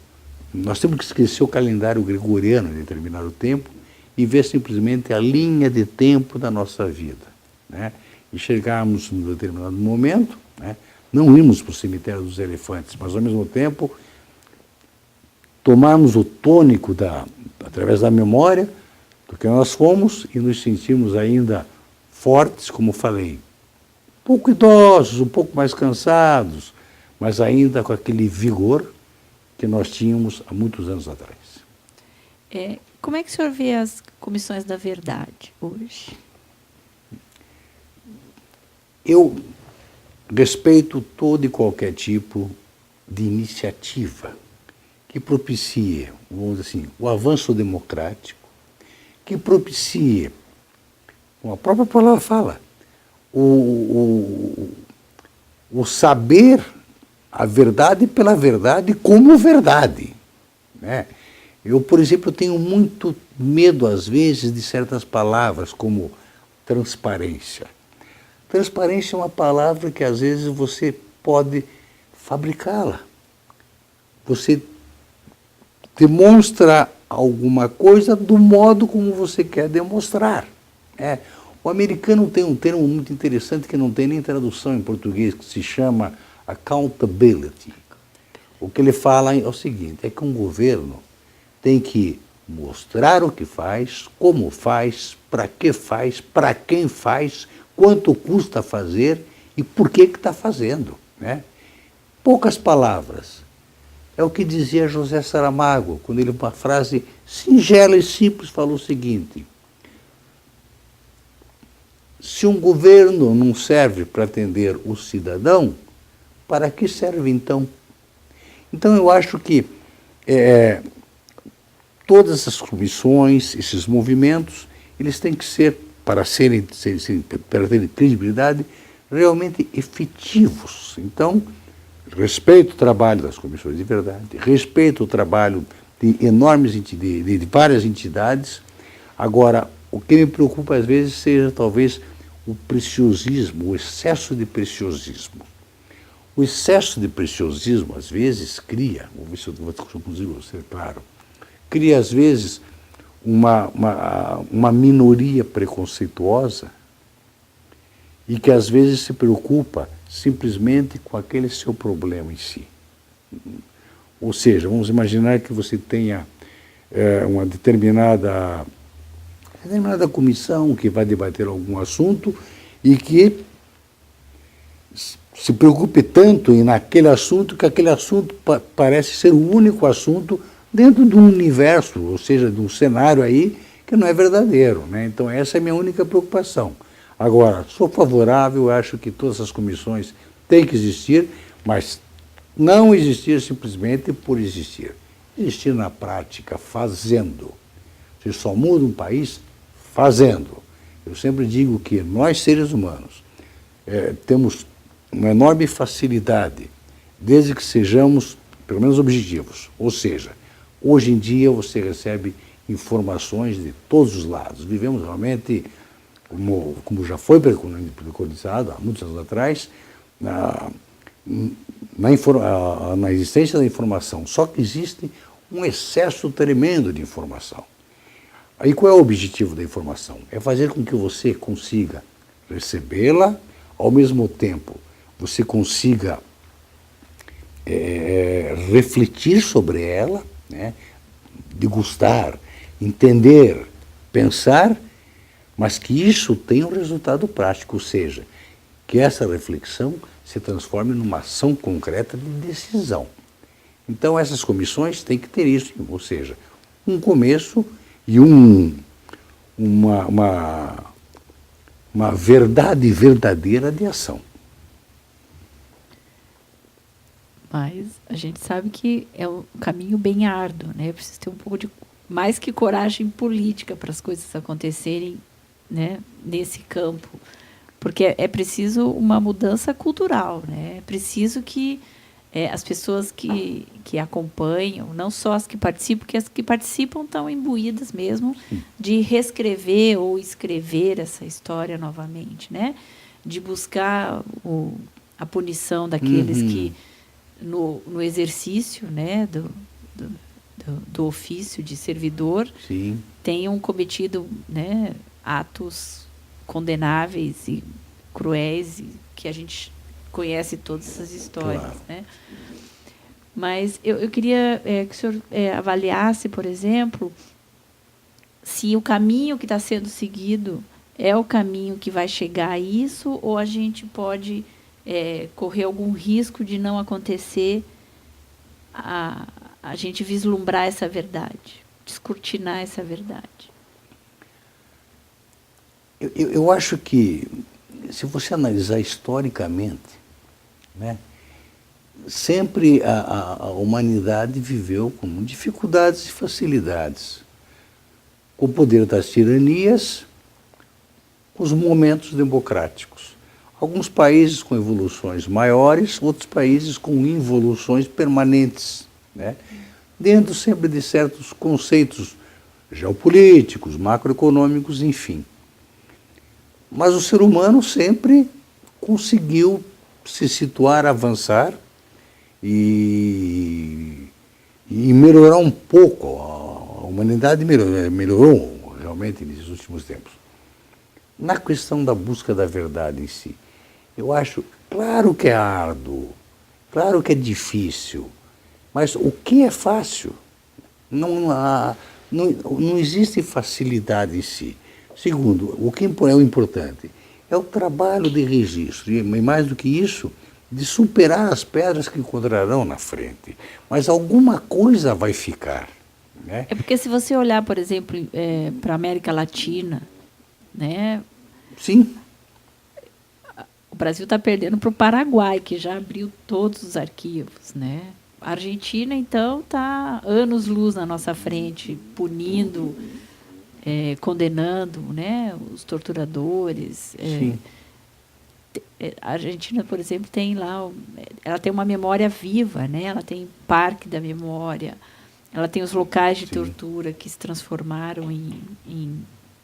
Speaker 1: nós temos que esquecer o calendário gregoriano em determinado tempo e ver simplesmente a linha de tempo da nossa vida. Né? E chegarmos num determinado momento, né? Não irmos para o cemitério dos elefantes, mas ao mesmo tempo tomarmos o tônico através da memória do que nós fomos e nos sentimos ainda fortes, como falei, um pouco idosos, um pouco mais cansados, mas ainda com aquele vigor que nós tínhamos há muitos anos atrás.
Speaker 2: Como é que o senhor vê as comissões da verdade hoje?
Speaker 1: Eu respeito todo e qualquer tipo de iniciativa que propicie, vamos dizer assim, o avanço democrático, que propicie, como a própria palavra fala, o saber a verdade pela verdade como verdade. Né? Eu, por exemplo, tenho muito medo, às vezes, de certas palavras, como transparência. Transparência é uma palavra que, às vezes, você pode fabricá-la. Você demonstra alguma coisa do modo como você quer demonstrar. O americano tem um termo muito interessante que não tem nem tradução em português, que se chama accountability. O que ele fala é o seguinte, é que um governo tem que mostrar o que faz, como faz, para quem faz, quanto custa fazer e por que está fazendo. Né? Poucas palavras. É o que dizia José Saramago, quando ele, uma frase singela e simples, falou o seguinte: se um governo não serve para atender o cidadão, para que serve então? Então eu acho que todas essas comissões, esses movimentos, eles têm que ser, para terem credibilidade, realmente efetivos. Então, respeito o trabalho das comissões de verdade, respeito o trabalho de de várias entidades. Agora, o que me preocupa às vezes seja talvez o preciosismo, o excesso de preciosismo. O excesso de preciosismo às vezes cria, vou ver se eu consigo ser claro, cria, às vezes, uma minoria preconceituosa e que, às vezes, se preocupa simplesmente com aquele seu problema em si. Ou seja, vamos imaginar que você tenha uma determinada comissão que vai debater algum assunto e que se preocupe tanto naquele assunto que aquele assunto parece ser o único assunto dentro de um universo, ou seja, de um cenário aí que não é verdadeiro, né? Então essa é a minha única preocupação. Agora, sou favorável, acho que todas as comissões têm que existir, mas não existir simplesmente por existir. Existir na prática, fazendo. Você só muda um país fazendo. Eu sempre digo que nós, seres humanos, temos uma enorme facilidade, desde que sejamos, pelo menos, objetivos. Ou seja, hoje em dia você recebe informações de todos os lados. Vivemos realmente, como já foi preconizado há muitos anos atrás, na existência da informação. Só que existe um excesso tremendo de informação. Aí qual é o objetivo da informação? É fazer com que você consiga recebê-la, ao mesmo tempo você consiga refletir sobre ela, né? Degustar, entender, pensar, mas que isso tenha um resultado prático, ou seja, que essa reflexão se transforme numa ação concreta de decisão. Então essas comissões têm que ter isso, ou seja, um começo e uma verdade verdadeira de ação.
Speaker 2: Mas a gente sabe que é um caminho bem árduo, né? Precisa ter um pouco de mais que coragem política para as coisas acontecerem, né, nesse campo, porque é preciso uma mudança cultural, né? É preciso que as pessoas que acompanham, não só as que participam, porque as que participam estão imbuídas mesmo de reescrever ou escrever essa história novamente, né? De buscar a punição daqueles que, no exercício, né, do ofício de servidor,
Speaker 1: Sim,
Speaker 2: tenham cometido, né, atos condenáveis e cruéis, e que a gente conhece todas essas histórias, claro, né? Mas eu queria que o senhor avaliasse, por exemplo, se o caminho que está sendo seguido é o caminho que vai chegar a isso, ou a gente pode correr algum risco de não acontecer a gente vislumbrar essa verdade, descortinar essa verdade.
Speaker 1: Eu acho que, se você analisar historicamente, né, sempre a humanidade viveu com dificuldades e facilidades, com o poder das tiranias, os momentos democráticos. Alguns países com evoluções maiores, outros países com involuções permanentes, né, dentro sempre de certos conceitos geopolíticos, macroeconômicos, enfim. Mas o ser humano sempre conseguiu se situar, avançar e melhorar um pouco. A humanidade melhorou realmente nesses últimos tempos. Na questão da busca da verdade em si, eu acho, claro que é árduo, claro que é difícil, mas o que é fácil? Não existe facilidade em si. Segundo, o que é o importante? É o trabalho de registro, e mais do que isso, de superar as pedras que encontrarão na frente. Mas alguma coisa vai ficar, né?
Speaker 2: É porque se você olhar, por exemplo, para a América Latina, né?
Speaker 1: Sim.
Speaker 2: O Brasil está perdendo para o Paraguai, que já abriu todos os arquivos, né? A Argentina, então, está anos-luz na nossa frente, punindo, condenando, né, os torturadores.
Speaker 1: Sim.
Speaker 2: A Argentina, por exemplo, tem lá, ela tem uma memória viva, né? Ela tem parque da memória, ela tem os locais de tortura que se transformaram em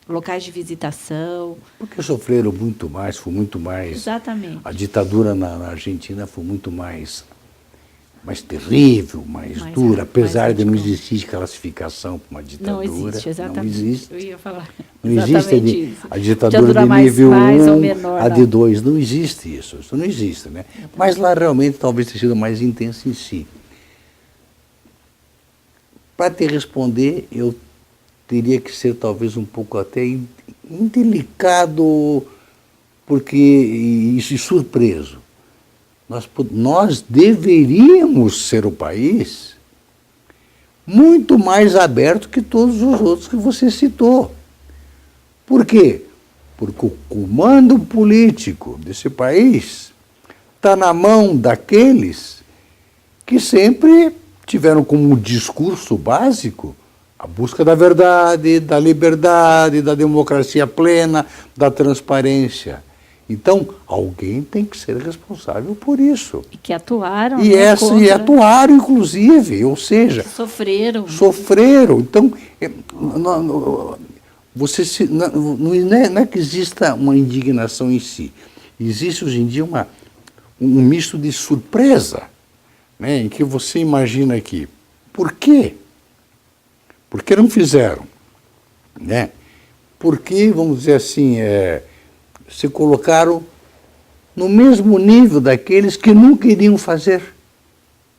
Speaker 2: locais de visitação.
Speaker 1: Porque sofreram muito mais, foi muito mais...
Speaker 2: Exatamente.
Speaker 1: A ditadura na Argentina foi muito mais mais terrível, mais dura, apesar de não
Speaker 2: radical.
Speaker 1: existir classificação para uma ditadura.
Speaker 2: Não existe, exatamente.
Speaker 1: Não existe.
Speaker 2: Eu ia falar.
Speaker 1: Não existe
Speaker 2: Isso.
Speaker 1: a ditadura de
Speaker 2: mais,
Speaker 1: nível
Speaker 2: mais
Speaker 1: 1,
Speaker 2: ou menor,
Speaker 1: a
Speaker 2: não.
Speaker 1: de 2. Não existe isso. Isso não existe, né? Mas lá realmente talvez tenha sido mais intenso em si. Para te responder, eu teria que ser talvez um pouco até indelicado, porque isso, e surpreso. Nós deveríamos ser o país muito mais aberto que todos os outros que você citou. Por quê? Porque o comando político desse país está na mão daqueles que sempre tiveram como discurso básico a busca da verdade, da liberdade, da democracia plena, da transparência. Então, alguém tem que ser responsável por isso.
Speaker 2: E que atuaram.
Speaker 1: E atuaram, inclusive, ou seja...
Speaker 2: Sofreram.
Speaker 1: Sofreram. Então, não é que exista uma indignação em si. Existe, hoje em dia, um misto de surpresa, né, em que você imagina aqui, por quê? Por que não fizeram? Né? Por que, vamos dizer assim, se colocaram no mesmo nível daqueles que nunca iriam fazer?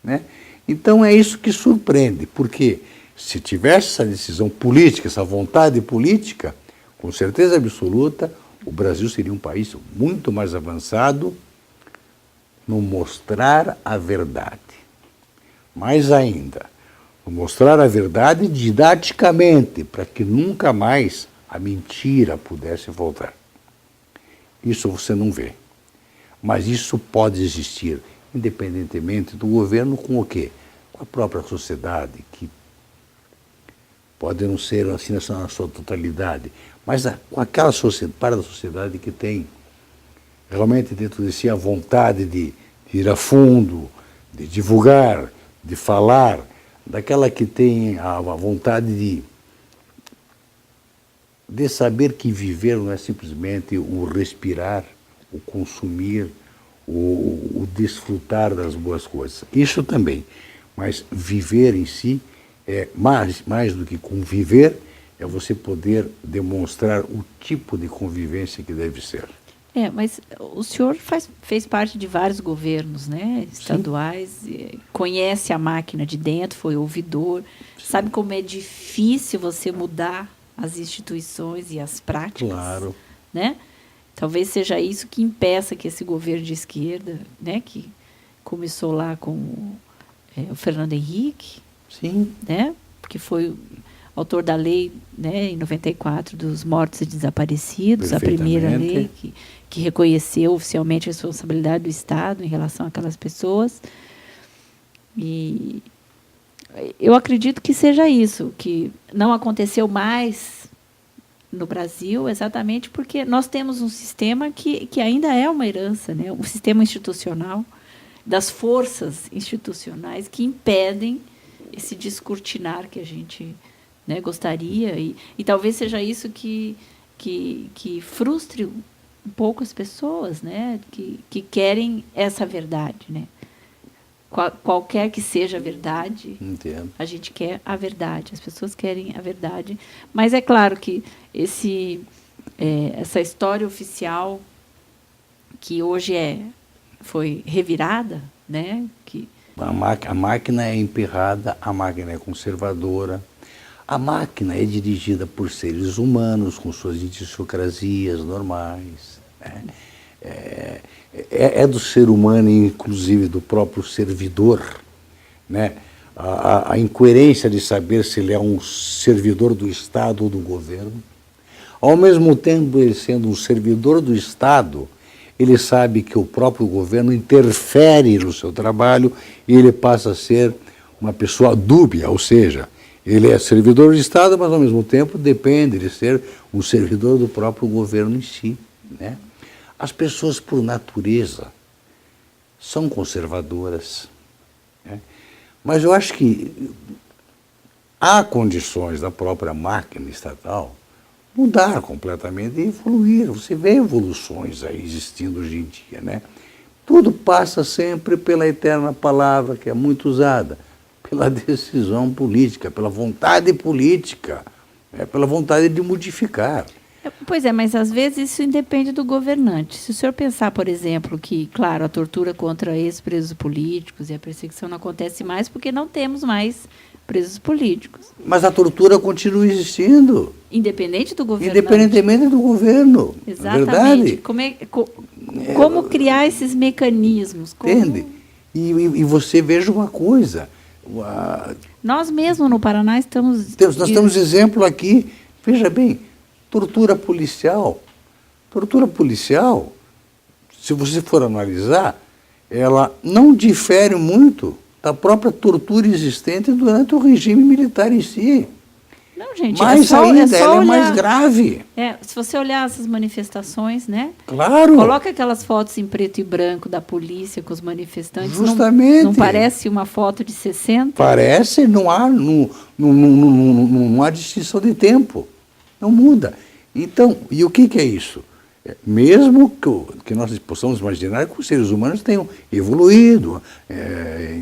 Speaker 1: Né? Então é isso que surpreende, porque se tivesse essa decisão política, essa vontade política, com certeza absoluta, o Brasil seria um país muito mais avançado no mostrar a verdade. Mais ainda, no mostrar a verdade didaticamente, para que nunca mais a mentira pudesse voltar. Isso você não vê. Mas isso pode existir, independentemente do governo, com o quê? Com a própria sociedade, que pode não ser assim na sua totalidade, mas com aquela sociedade, para a sociedade que tem realmente dentro de si a vontade de ir a fundo, de divulgar, de falar, daquela que tem a vontade de saber que viver não é simplesmente o respirar, o consumir, o desfrutar das boas coisas. Isso também, mas viver em si é mais do que conviver, é você poder demonstrar o tipo de convivência que deve ser.
Speaker 2: Mas o senhor fez parte de vários governos, né, estaduais, conhece a máquina de dentro, foi ouvidor, sabe como é difícil você mudar as instituições e as práticas.
Speaker 1: Claro.
Speaker 2: Né? Talvez seja isso que impeça que esse governo de esquerda, né, que começou lá com o Fernando Henrique,
Speaker 1: sim,
Speaker 2: né, que foi autor da lei, né, em 94, dos mortos e desaparecidos, a primeira lei que reconheceu oficialmente a responsabilidade do Estado em relação àquelas pessoas. E eu acredito que seja isso, que não aconteceu mais no Brasil, exatamente porque nós temos um sistema que ainda é uma herança, né, um sistema institucional, das forças institucionais que impedem esse descortinar que a gente, né, gostaria, e talvez seja isso que frustre um pouco as pessoas, né, que querem essa verdade, né? Qualquer que seja a verdade,
Speaker 1: entendo.
Speaker 2: A gente quer a verdade, as pessoas querem a verdade, mas é claro que essa história oficial que hoje foi revirada, né, que
Speaker 1: a máquina é emperrada, a máquina é conservadora. A máquina é dirigida por seres humanos, com suas idiosincrasias normais. Né? É do ser humano, inclusive do próprio servidor, né? A incoerência de saber se ele é um servidor do Estado ou do governo. Ao mesmo tempo, ele sendo um servidor do Estado, ele sabe que o próprio governo interfere no seu trabalho e ele passa a ser uma pessoa dúbia, ou seja, ele é servidor do Estado, mas ao mesmo tempo depende de ser um servidor do próprio governo em si. Né? As pessoas, por natureza, são conservadoras. Né? Mas eu acho que há condições da própria máquina estatal mudar completamente e evoluir. Você vê evoluções aí existindo hoje em dia. Né? Tudo passa sempre pela eterna palavra, que é muito usada, pela decisão política, pela vontade política, pela vontade de modificar.
Speaker 2: Pois é, mas às vezes isso independe do governante. Se o senhor pensar, por exemplo, que, claro, a tortura contra ex-presos políticos e a perseguição não acontece mais porque não temos mais presos políticos.
Speaker 1: Mas a tortura continua existindo.
Speaker 2: Independente do governante.
Speaker 1: Independentemente do governo.
Speaker 2: Exatamente. Como criar esses mecanismos?
Speaker 1: Entende? E você veja uma coisa.
Speaker 2: Nós mesmos no Paraná estamos...
Speaker 1: Nós temos exemplo aqui, veja bem, tortura policial. Tortura policial, se você for analisar, ela não difere muito da própria tortura existente durante o regime militar em si.
Speaker 2: Não, gente,
Speaker 1: mais ainda, ela é mais grave.
Speaker 2: Se você olhar essas manifestações, né?
Speaker 1: Claro.
Speaker 2: Coloca aquelas fotos em preto e branco da polícia com os manifestantes.
Speaker 1: Justamente.
Speaker 2: Não parece uma foto de 60?
Speaker 1: Parece, não há distinção de tempo. Não muda. Então, e o que é isso? Mesmo que nós possamos imaginar que os seres humanos tenham evoluído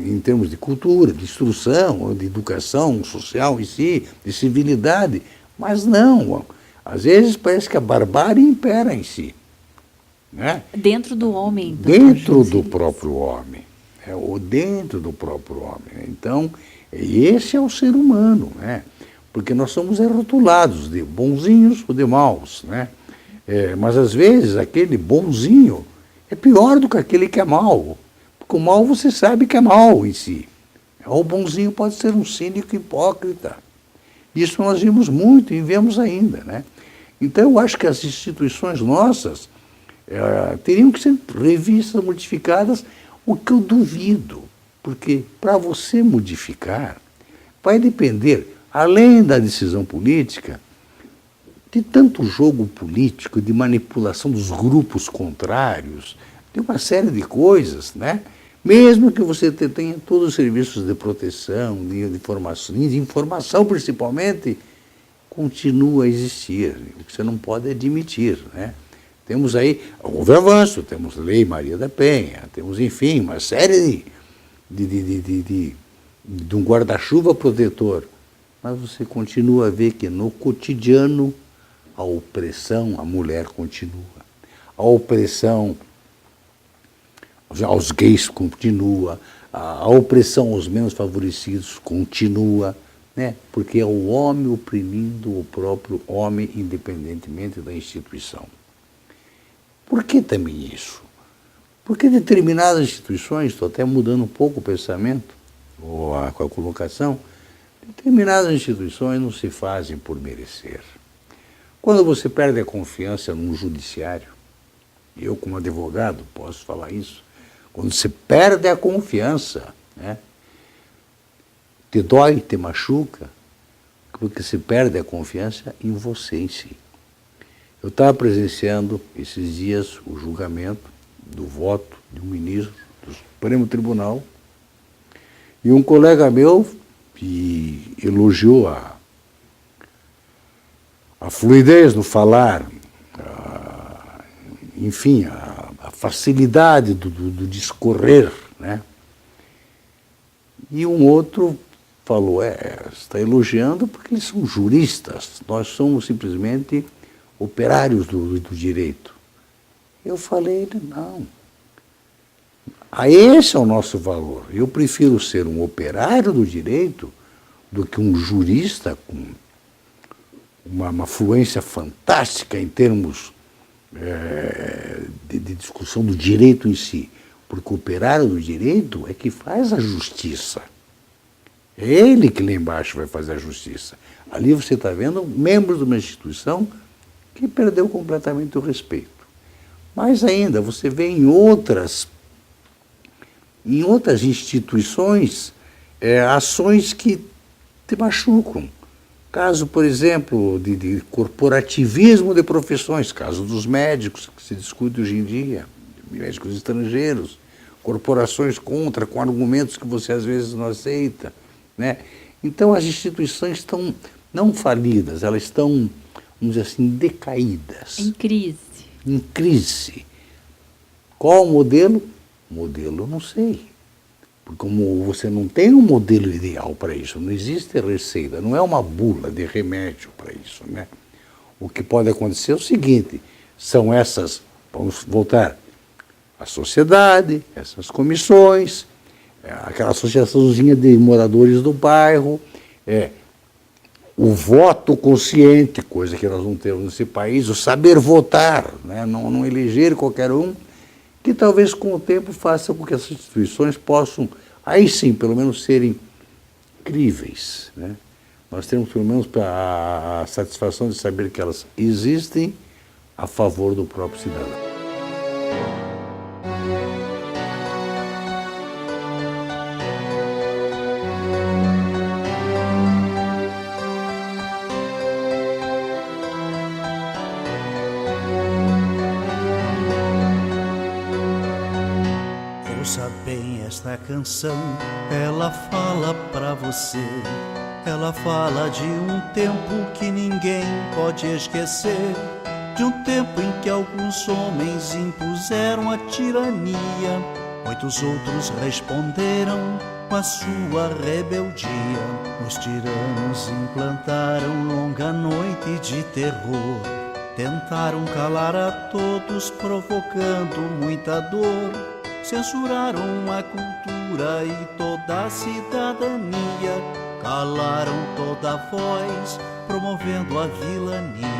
Speaker 1: em termos de cultura, de instrução, de educação social em si, de civilidade, mas não. Às vezes parece que a barbárie impera em si. Né?
Speaker 2: Dentro do homem.
Speaker 1: Dentro do próprio homem. Ou dentro do próprio homem. Então, esse é o ser humano, né? Porque nós somos rotulados de bonzinhos ou de maus, né? Mas, às vezes, aquele bonzinho é pior do que aquele que é mau. Porque o mal você sabe que é mau em si. O bonzinho pode ser um cínico hipócrita. Isso nós vimos muito e vemos ainda, né? Então, eu acho que as instituições nossas teriam que ser revistas, modificadas, o que eu duvido. Porque, para você modificar, vai depender, além da decisão política, de tanto jogo político, de manipulação dos grupos contrários, de uma série de coisas, né? Mesmo que você tenha todos os serviços de proteção, de informação principalmente, continua a existir, o que você não pode admitir, né? Temos aí, houve avanço, temos Lei Maria da Penha, temos, enfim, uma série de um guarda-chuva protetor, mas você continua a ver que no cotidiano a opressão à mulher continua, a opressão aos gays continua, a opressão aos menos favorecidos continua, né? Porque é o homem oprimindo o próprio homem, independentemente da instituição. Por que também isso? Porque determinadas instituições, estou até mudando um pouco o pensamento, ou a colocação, determinadas instituições não se fazem por merecer. Quando você perde a confiança num judiciário, eu como advogado posso falar isso, quando você perde a confiança, né, te dói, te machuca, porque você perde a confiança em você em si. Eu estava presenciando esses dias o julgamento do voto de um ministro do Supremo Tribunal e um colega meu que elogiou a fluidez no falar, enfim, a facilidade do discorrer, né? E um outro falou, está elogiando porque eles são juristas, nós somos simplesmente operários do direito. Eu falei, não. Esse é o nosso valor. Eu prefiro ser um operário do direito do que um jurista com uma fluência fantástica em termos de discussão do direito em si. Porque o operário do direito é que faz a justiça. É ele que lá embaixo vai fazer a justiça. Ali você está vendo membros de uma instituição que perdeu completamente o respeito. Mais ainda, você vê em outras instituições ações que te machucam. Caso, por exemplo, de corporativismo de profissões, caso dos médicos, que se discute hoje em dia, médicos estrangeiros, corporações contra, com argumentos que você às vezes não aceita, né? Então as instituições estão não falidas, elas estão, vamos dizer assim, decaídas.
Speaker 2: Em crise.
Speaker 1: Em crise. Qual o modelo? Modelo, eu não sei. Porque como você não tem um modelo ideal para isso, não existe receita, não é uma bula de remédio para isso, né? O que pode acontecer é o seguinte, são essas, vamos voltar, a sociedade, essas comissões, aquela associaçãozinha de moradores do bairro, o voto consciente, coisa que nós não temos nesse país, o saber votar, né? Não eleger qualquer um, que talvez com o tempo faça com que essas instituições possam, aí sim, pelo menos serem críveis, né? Nós temos pelo menos a satisfação de saber que elas existem a favor do próprio cidadão.
Speaker 3: Ouça bem esta canção, ela fala pra você. Ela fala de um tempo que ninguém pode esquecer, de um tempo em que alguns homens impuseram a tirania, muitos outros responderam com a sua rebeldia. Os tiranos implantaram longa noite de terror, tentaram calar a todos, provocando muita dor. Censuraram a cultura e toda a cidadania, calaram toda a voz, promovendo a vilania.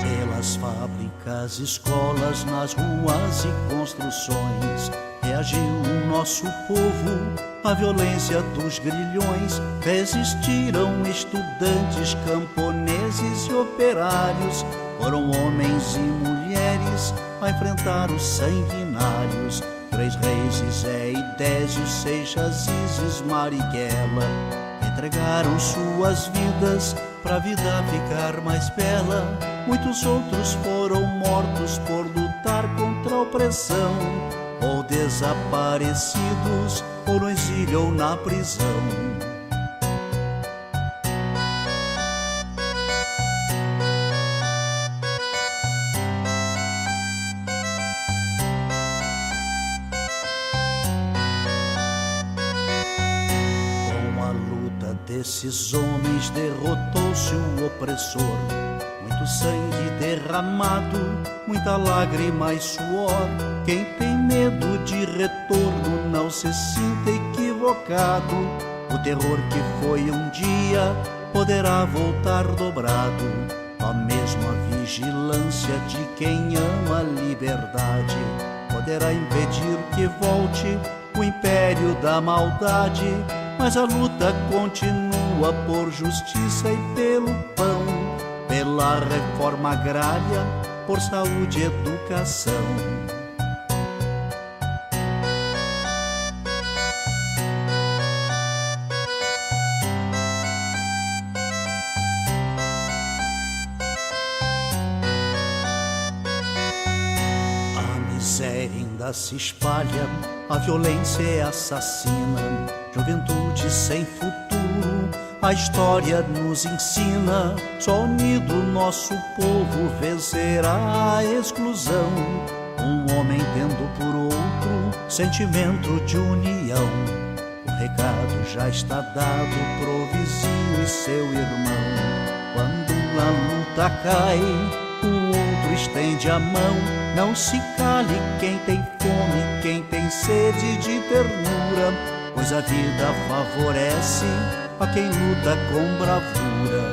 Speaker 3: Pelas fábricas, escolas, nas ruas e construções, reagiu o nosso povo à violência dos grilhões. Resistiram estudantes, camponeses e operários, foram homens e mulheres a enfrentar os sanguinários. 3 reis, Zé e Désio, Seixas, Isis, Marighella, entregaram suas vidas pra vida ficar mais bela. Muitos outros foram mortos por lutar contra a opressão, ou desaparecidos, ou no exílio ou na prisão. Com a luta desses homens derrotou-se o opressor. Muito sangue derramado, muita lágrima e suor. Quem tem medo de retorno não se sinta equivocado. O terror que foi um dia poderá voltar dobrado. A mesma vigilância de quem ama a liberdade poderá impedir que volte o império da maldade. Mas a luta continua por justiça e pelo pão, pela reforma agrária, por saúde e educação. A miséria ainda se espalha, a violência é assassina, juventude sem futuro, a história nos ensina. Só unido nosso povo vencerá a exclusão, um homem tendo por outro sentimento de união. O recado já está dado pro vizinho e seu irmão. Quando a luta cai, o outro estende a mão. Não se cale quem tem fome, quem tem sede de ternura, pois a vida favorece a quem luta com bravura.